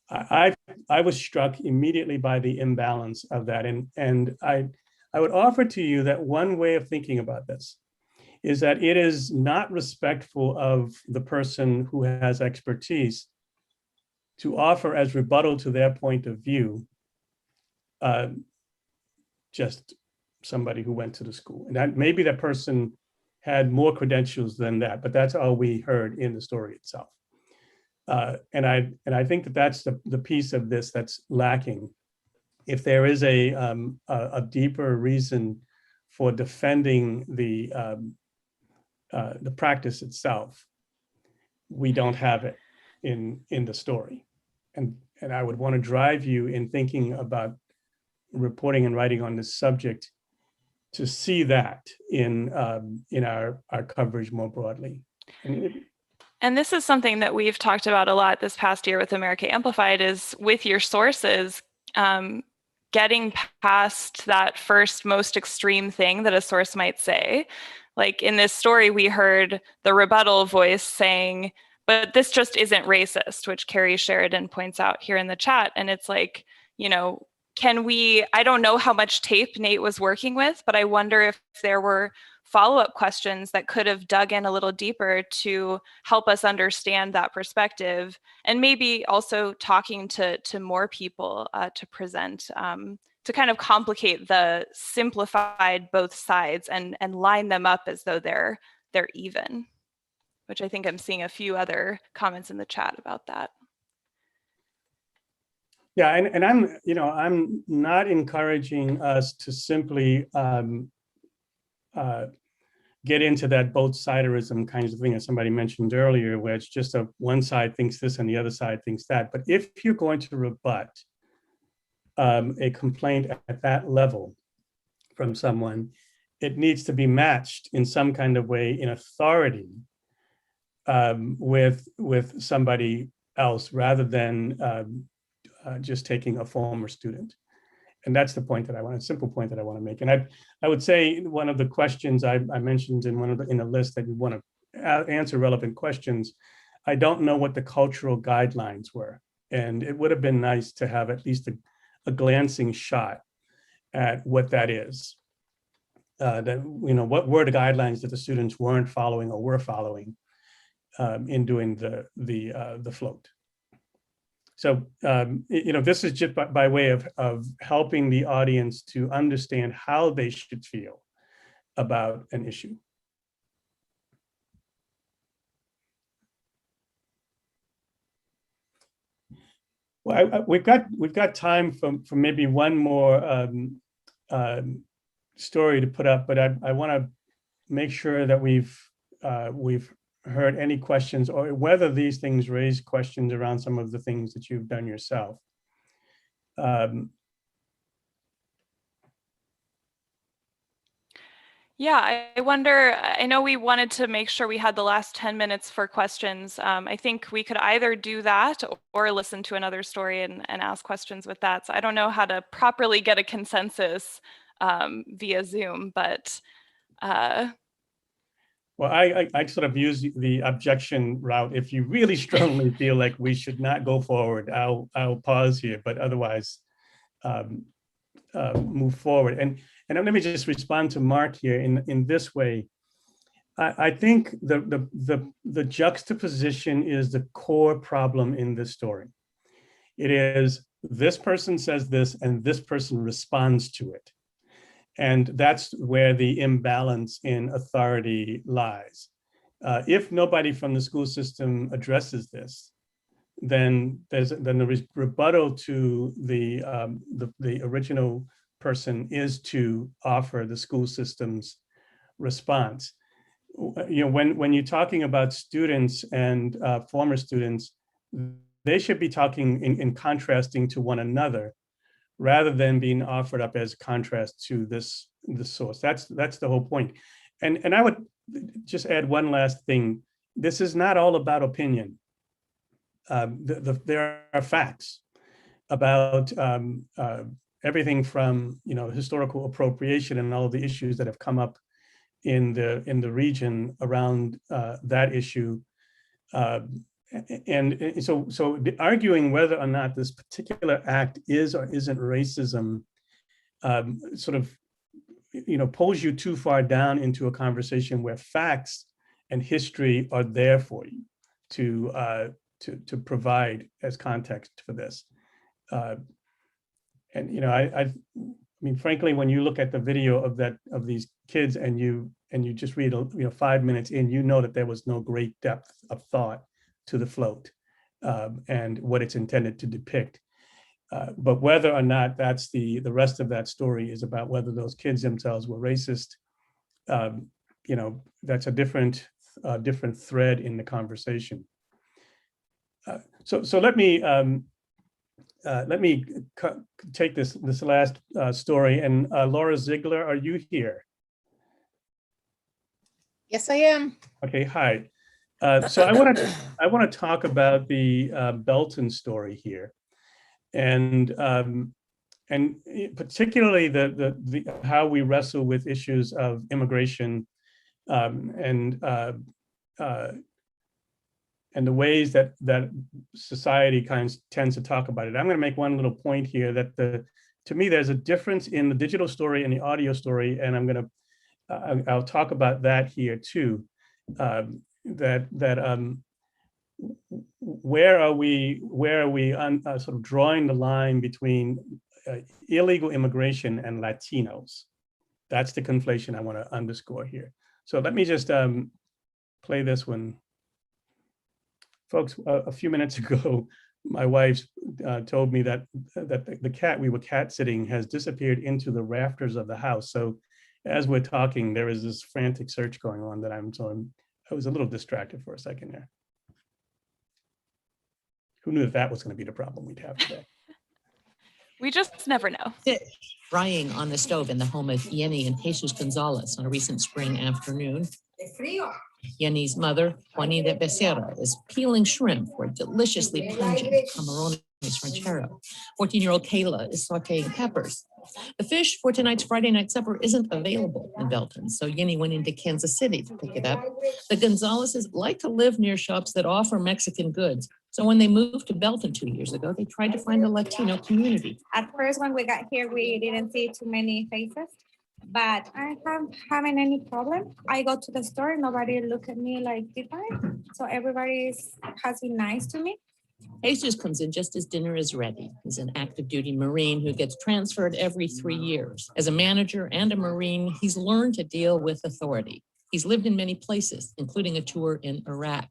I was struck immediately by the imbalance of that. And I would offer to you that one way of thinking about this is that it is not respectful of the person who has expertise to offer as rebuttal to their point of view just somebody who went to the school. And that maybe that person had more credentials than that, but that's all we heard in the story itself. And I think that that's the piece of this that's lacking. If there is a deeper reason for defending the practice itself, we don't have it in the story. And I would want to drive you in thinking about reporting and writing on this subject to see that in our coverage more broadly. And this is something that we've talked about a lot this past year with America Amplified, is with your sources, getting past that first most extreme thing that a source might say. Like in this story, we heard the rebuttal voice saying, but this just isn't racist, which Carrie Sheridan points out here in the chat. And it's like, you know, I don't know how much tape Nate was working with, but I wonder if there were follow-up questions that could have dug in a little deeper to help us understand that perspective, and maybe also talking to more people to present, to kind of complicate the simplified both sides and line them up as though they're even, which I think I'm seeing a few other comments in the chat about that. Yeah, and I'm not encouraging us to simply get into that both-siderism kinds of thing, as somebody mentioned earlier, where it's just one side thinks this and the other side thinks that. But if you're going to rebut a complaint at that level from someone, it needs to be matched in some kind of way in authority with somebody else, rather than just taking a former student. And that's the point that a simple point that I want to make. And I would say one of the questions I mentioned in the list that you want to answer relevant questions, I don't know what the cultural guidelines were. And it would have been nice to have at least a glancing shot at what that is. That, you know, what were the guidelines that the students weren't following or were following in doing the float. So, you know, this is just by way of helping the audience to understand how they should feel about an issue. Well, we've got time for maybe one more story to put up, but I want to make sure that we've heard any questions, or whether these things raise questions around some of the things that you've done yourself. Yeah, I wonder, I know we wanted to make sure we had the last 10 minutes for questions. I think we could either do that or listen to another story and ask questions with that. So I don't know how to properly get a consensus via Zoom, but well, I sort of use the objection route. If you really strongly feel like we should not go forward, I'll pause here, but otherwise move forward. And let me just respond to Mark here in this way. I think the juxtaposition is the core problem in this story. It is, this person says this and this person responds to it. And that's where the imbalance in authority lies. If nobody from the school system addresses this, then the rebuttal to the original person is to offer the school system's response. You know, when you're talking about students and former students, they should be talking in contrasting to one another, rather than being offered up as contrast to the source. That's the whole point. And I would just add one last thing. This is not all about opinion. There are facts about everything from, you know, historical appropriation and all of the issues that have come up in the region around that issue. And so arguing whether or not this particular act is or isn't racism sort of, you know, pulls you too far down into a conversation where facts and history are there for you to provide as context for this. And you know, I mean, frankly, when you look at the video of these kids and you just read, you know, 5 minutes in, you know that there was no great depth of thought to the float and what it's intended to depict. But whether or not that's the rest of that story is about whether those kids themselves were racist, you know, that's a different thread in the conversation. So let me take this last story. And Laura Ziegler, are you here? Yes, I am. Okay, hi. So I want to talk about the Belton story here, and particularly the how we wrestle with issues of immigration and the ways that society tends to talk about it. I'm going to make one little point here that to me, there's a difference in the digital story and the audio story, and I'll talk about that here too. Where are we sort of drawing the line between illegal immigration and Latinos? That's the conflation I want to underscore here. So let me just play this one. Folks, a few minutes ago, my wife told me that the cat we were cat sitting has disappeared into the rafters of the house. So as we're talking, there is this frantic search going on that I was a little distracted for a second there. Who knew that was going to be the problem we'd have today? We just never know. Frying on the stove in the home of Yenny and Jesus Gonzalez on a recent spring afternoon. Yenny's mother, Juanita Becerra, is peeling shrimp for a deliciously pungent camarones ranchero. 14-year-old Kayla is sauteing peppers. The fish for tonight's Friday night supper isn't available in Belton, so Yenny went into Kansas City to pick it up. The Gonzalez's like to live near shops that offer Mexican goods. So when they moved to Belton 2 years ago, they tried to find a Latino community. At first, when we got here, we didn't see too many faces, but I haven't any problem. I go to the store, nobody look at me like different. So everybody has been nice to me. Jesus comes in just as dinner is ready. He's an active duty Marine who gets transferred every 3 years. As a manager and a Marine, he's learned to deal with authority. He's lived in many places, including a tour in Iraq.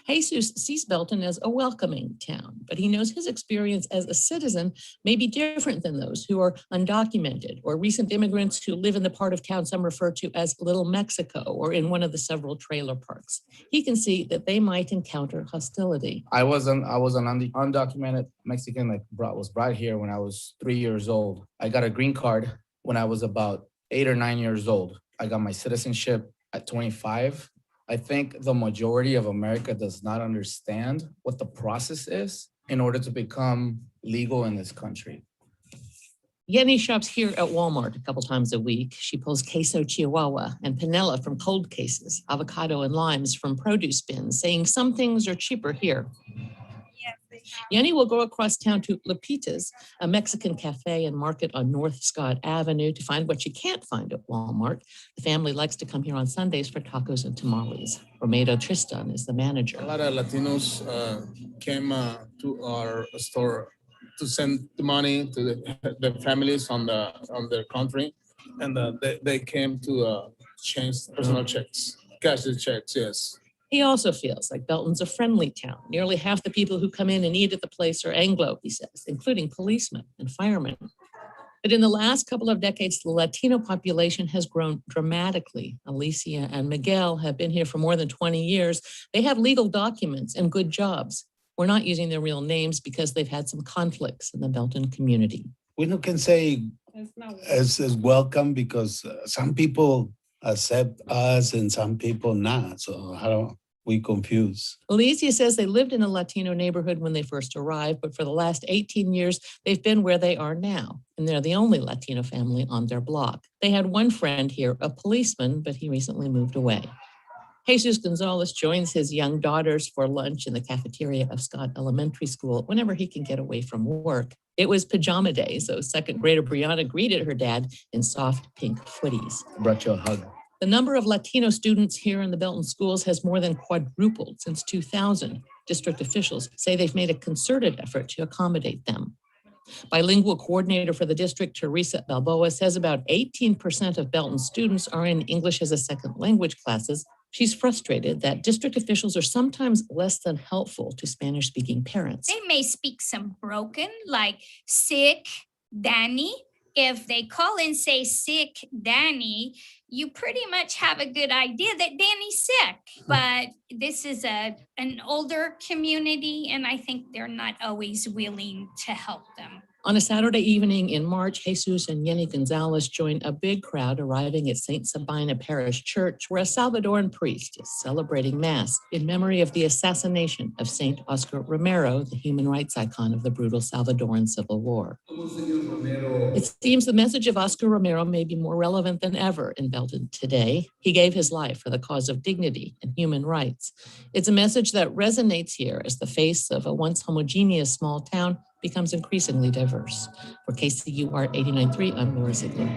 Jesus sees Belton as a welcoming town, but he knows his experience as a citizen may be different than those who are undocumented or recent immigrants who live in the part of town some refer to as Little Mexico or in one of the several trailer parks. He can see that they might encounter hostility. I was an undocumented Mexican that was brought here when I was 3 years old. I got a green card when I was about 8 or 9 years old. I got my citizenship at 25. I think the majority of America does not understand what the process is in order to become legal in this country. Yenny shops here at Walmart a couple times a week. She pulls queso Chihuahua and panela from cold cases, avocado and limes from produce bins, saying some things are cheaper here. Yenny will go across town to Lupita's, a Mexican cafe and market on North Scott Avenue, to find what you can't find at Walmart. The family likes to come here on Sundays for tacos and tamales. Romero Tristan is the manager. A lot of Latinos came to our store to send the money to the families on their country, and they came to change personal checks, cash the checks, yes. He also feels like Belton's a friendly town. Nearly half the people who come in and eat at the place are Anglo, he says, including policemen and firemen. But in the last couple of decades, the Latino population has grown dramatically. Alicia and Miguel have been here for more than 20 years. They have legal documents and good jobs. We're not using their real names because they've had some conflicts in the Belton community. We can say as welcome because some people accept us and some people not. So how do we confuse? Alicia says they lived in a Latino neighborhood when they first arrived, but for the last 18 years, they've been where they are now. And they're the only Latino family on their block. They had one friend here, a policeman, but he recently moved away. Jesus Gonzalez joins his young daughters for lunch in the cafeteria of Scott Elementary School whenever he can get away from work. It was pajama day, so second grader Brianna greeted her dad in soft pink footies. Brought you a hug. The number of Latino students here in the Belton schools has more than quadrupled since 2000. District officials say they've made a concerted effort to accommodate them. Bilingual coordinator for the district, Teresa Balboa, says about 18% of Belton students are in English as a second language classes. She's frustrated that district officials are sometimes less than helpful to Spanish-speaking parents. They may speak some broken, like sick, Danny. If they call and say sick Danny, you pretty much have a good idea that Danny's sick. But this is an older community, and I think they're not always willing to help them. On a Saturday evening in March, Jesus and Yenny Gonzalez joined a big crowd arriving at St. Sabina Parish Church, where a Salvadoran priest is celebrating Mass in memory of the assassination of St. Oscar Romero, the human rights icon of the brutal Salvadoran Civil War. It seems the message of Oscar Romero may be more relevant than ever in Belton today. He gave his life for the cause of dignity and human rights. It's a message that resonates here as the face of a once homogeneous small town becomes increasingly diverse. For KCUR 89.3, I'm Laura Ziegler.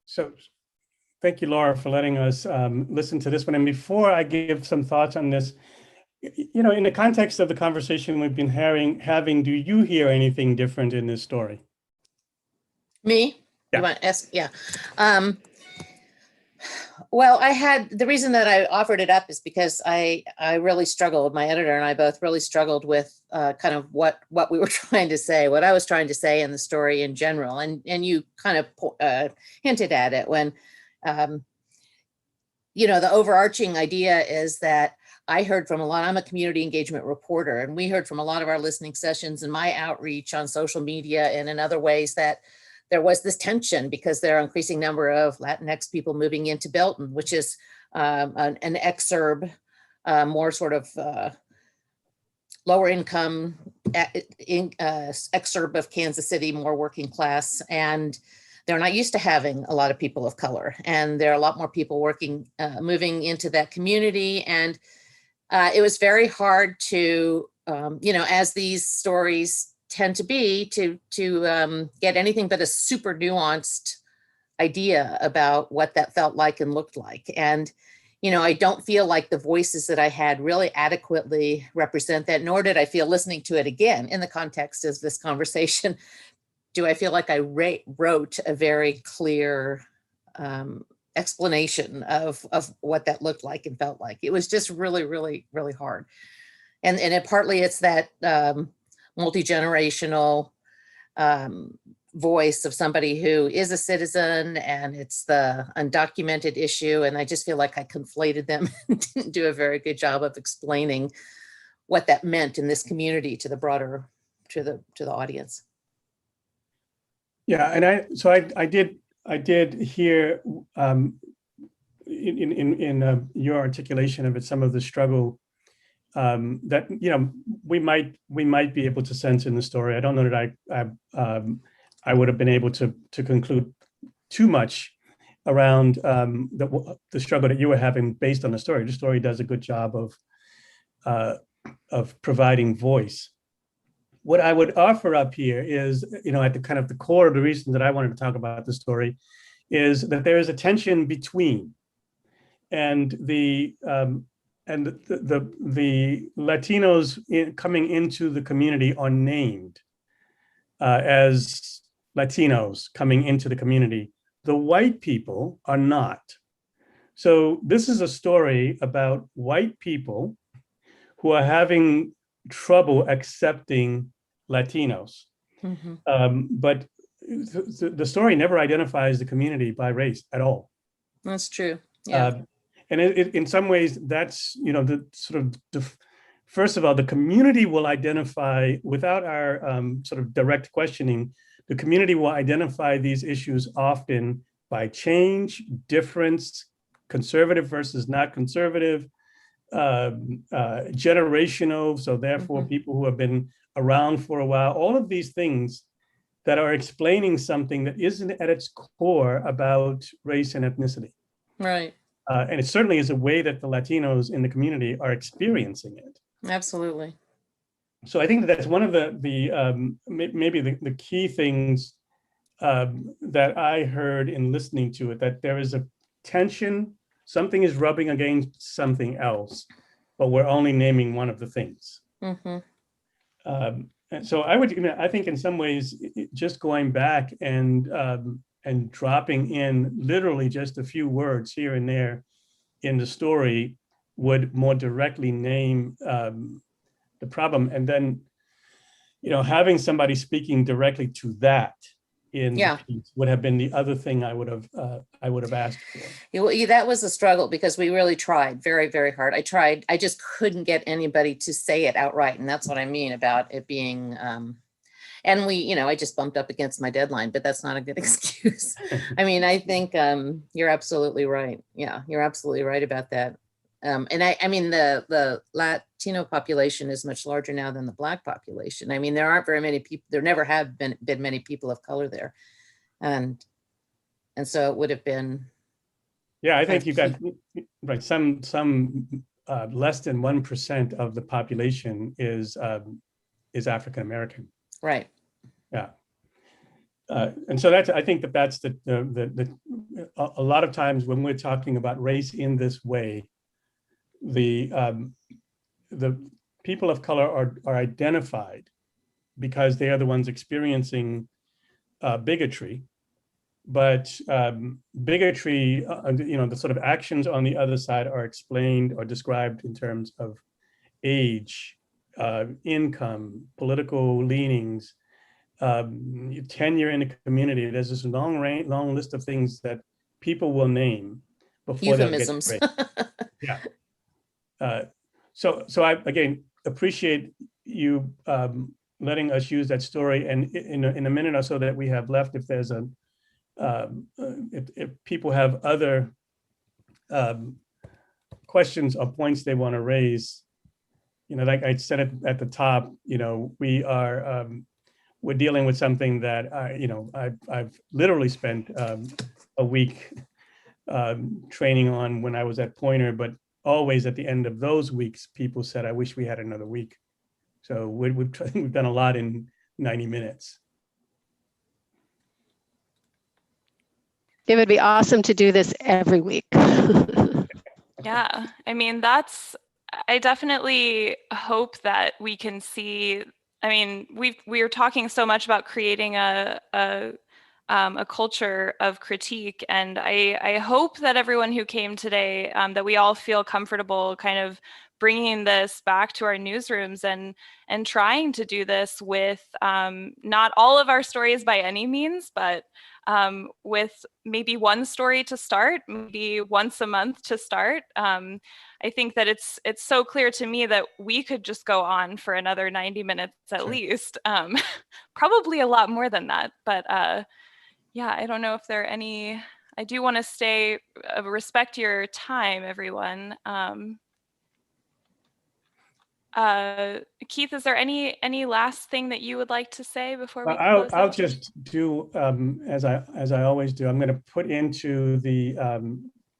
So thank you, Laura, for letting us listen to this one. And before I give some thoughts on this, you know, in the context of the conversation we've been having, do you hear anything different in this story? Me? Yeah. You want to ask? Yeah. Well, the reason that I offered it up is because I really struggled, my editor and I both really struggled with kind of what we were trying to say, what I was trying to say in the story in general. And you kind of hinted at it when, you know, the overarching idea is that I heard from I'm a community engagement reporter, and we heard from a lot of our listening sessions and my outreach on social media and in other ways that there was this tension because there are an increasing number of Latinx people moving into Belton, which is an exurb, more sort of lower income exurb of Kansas City, more working class. And they're not used to having a lot of people of color. And there are a lot more people moving into that community. And it was very hard to, you know, as these stories tend to be, to get anything but a super nuanced idea about what that felt like and looked like. And, you know, I don't feel like the voices that I had really adequately represent that, nor did I feel listening to it again in the context of this conversation. Do I feel like I wrote a very clear explanation of what that looked like and felt like? It was just really, really, really hard. And partly it's that multi-generational voice of somebody who is a citizen, and it's the undocumented issue. And I just feel like I conflated them and didn't do a very good job of explaining what that meant in this community to the broader, to the audience. Yeah, and I did hear in your articulation of it some of the struggle that, you know, we might be able to sense in the story. I don't know that I would have been able to conclude too much around the struggle that you were having based on the story. The story does a good job of providing voice. What I would offer up here is, you know, at the kind of the core of the reason that I wanted to talk about the story is that there is a tension between, and the Latinos coming into the community are named as Latinos coming into the community. The white people are not. So this is a story about white people who are having trouble accepting Latinos. Mm-hmm. But the story never identifies the community by race at all. That's true. Yeah. And in some ways, that's, you know, the sort of first of all, the community will identify, without our sort of direct questioning, the community will identify these issues often by change, difference, conservative versus not conservative, generational, so therefore mm-hmm. people who have been around for a while, all of these things that are explaining something that isn't at its core about race and ethnicity. Right. And it certainly is a way that the Latinos in the community are experiencing it. Absolutely. So I think that's one of maybe the key things that I heard in listening to it, that there is a tension, something is rubbing against something else, but we're only naming one of the things. Mm-hmm. And so I think in some ways, just going back and dropping in literally just a few words here and there in the story would more directly name the problem. And then, having somebody speaking directly to that in Yeah. the piece would have been the other thing I would have asked for. That was a struggle because we really tried very, very hard. I just couldn't get anybody to say it outright. And that's what I mean about it being, and I just bumped up against my deadline, but that's not a good excuse. I mean, I think you're absolutely right. Yeah, you're absolutely right about that. And I mean, the Latino population is much larger now than the Black population. I mean, there aren't very many people, there never have been many people of color there. And so it would have been. Yeah, I think you've got, right, some less than 1% of the population is African-American. Right. Yeah. And so that's, I think that's a lot of times when we're talking about race in this way, the people of color are identified because they are the ones experiencing bigotry, but bigotry, the sort of actions on the other side are explained or described in terms of age, income, political leanings, tenure in the community. There's this long list of things that people will name before they'll get Euphemisms. Yeah. So I, again, appreciate you letting us use that story. And in a minute or so that we have left, if there's if people have other questions or points they want to raise, like I said at the top, we're dealing with something that I've literally spent a week training on when I was at Poynter, but always at the end of those weeks, people said, I wish we had another week. So we've done a lot in 90 minutes. It would be awesome to do this every week. Yeah, I mean, I definitely hope that we can see, I mean, we are talking so much about creating a culture of critique. And I hope that everyone who came today, that we all feel comfortable kind of bringing this back to our newsrooms and trying to do this with not all of our stories by any means, but with maybe one story to start, maybe once a month to start. I think that it's so clear to me that we could just go on for another 90 minutes at least, probably a lot more than that. But yeah, I don't know if there are any, I do want to respect your time, everyone. Keith, is there any last thing that you would like to say before we close I'll out? just do as I always do. I'm going to put into the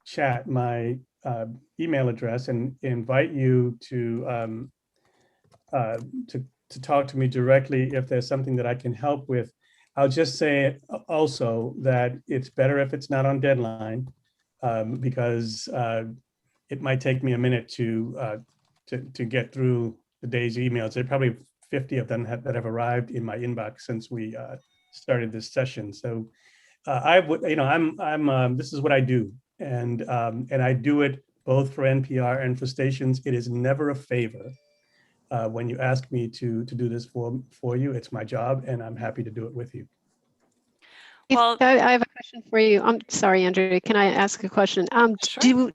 chat my email address and invite you to talk to me directly if there's something that I can help with. I'll just say also that it's better if it's not on deadline because it might take me a minute to get through the day's emails. There are probably 50 of them that have arrived in my inbox since we started this session. So I would, this is what I do, and I do it both for NPR and for stations. It is never a favor. When you ask me to do this for you, it's my job, and I'm happy to do it with you. Well, I have a question for you. I'm sorry, Andrea. Can I ask a question? Sure.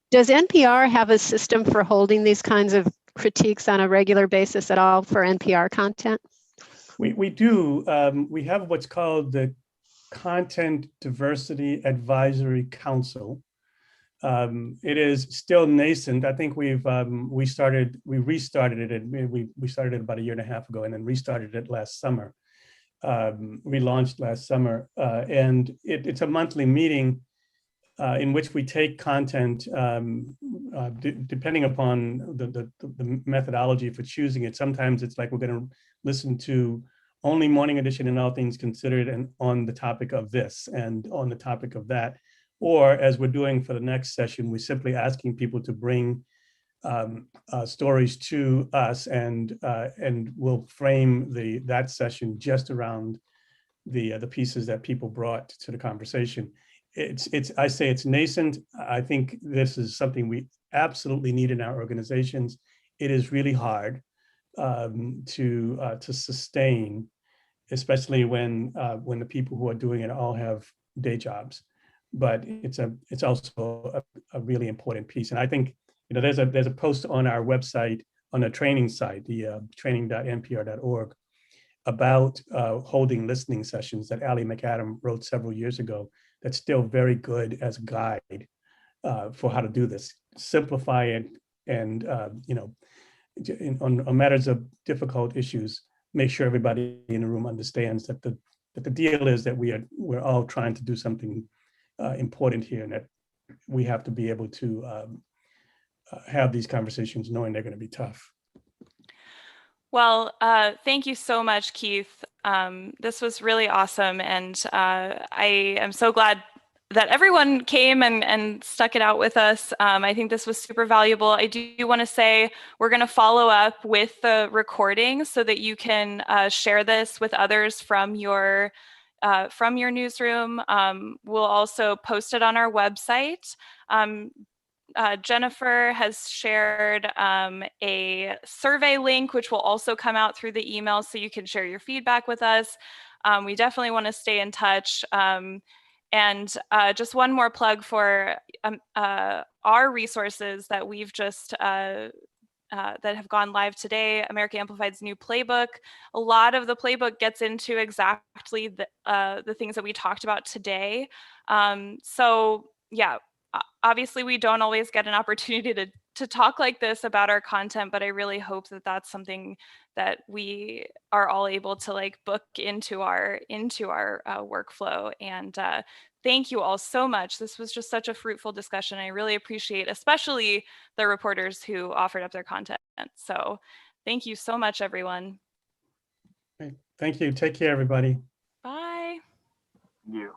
Does NPR have a system for holding these kinds of critiques on a regular basis at all for NPR content? We do. We have what's called the Content Diversity Advisory Council. It is still nascent. I think we restarted it. We started it about a year and a half ago, and then restarted it last summer. Relaunched last summer, and it's a monthly meeting in which we take content, depending upon the methodology for choosing it. Sometimes it's like we're going to listen to only Morning Edition and All Things Considered, and on the topic of this and on the topic of that. Or as we're doing for the next session, we're simply asking people to bring stories to us, and we'll frame that session just around the pieces that people brought to the conversation. I say it's nascent. I think this is something we absolutely need in our organizations. It is really hard. to sustain, especially when the people who are doing it all have day jobs. But it's also a really important piece. And I think, you know, there's a post on our website on the training site, the training.npr.org, about holding listening sessions that Ali McAdam wrote several years ago. That's still very good as a guide for how to do this. Simplify it, and you know, on matters of difficult issues, make sure everybody in the room understands that the deal is that we're all trying to do something important here, and that we have to be able to have these conversations knowing they're going to be tough. Well, thank you so much, Keith. This was really awesome, and I am so glad that everyone came and stuck it out with us. I think this was super valuable. I do want to say we're going to follow up with the recording so that you can share this with others from your newsroom. We'll also post it on our website. Jennifer has shared a survey link, which will also come out through the email, so you can share your feedback with us. We definitely want to stay in touch. And just one more plug for our resources that we've just that have gone live today. America Amplified's new playbook. A lot of the playbook gets into exactly the things that we talked about today. So yeah, obviously we don't always get an opportunity to talk like this about our content, but I really hope that that's something that we are all able to like book into our workflow. And thank you all so much. This was just such a fruitful discussion. I really appreciate, especially the reporters who offered up their content. So thank you so much, everyone. Thank you. Take care, everybody. Bye. You.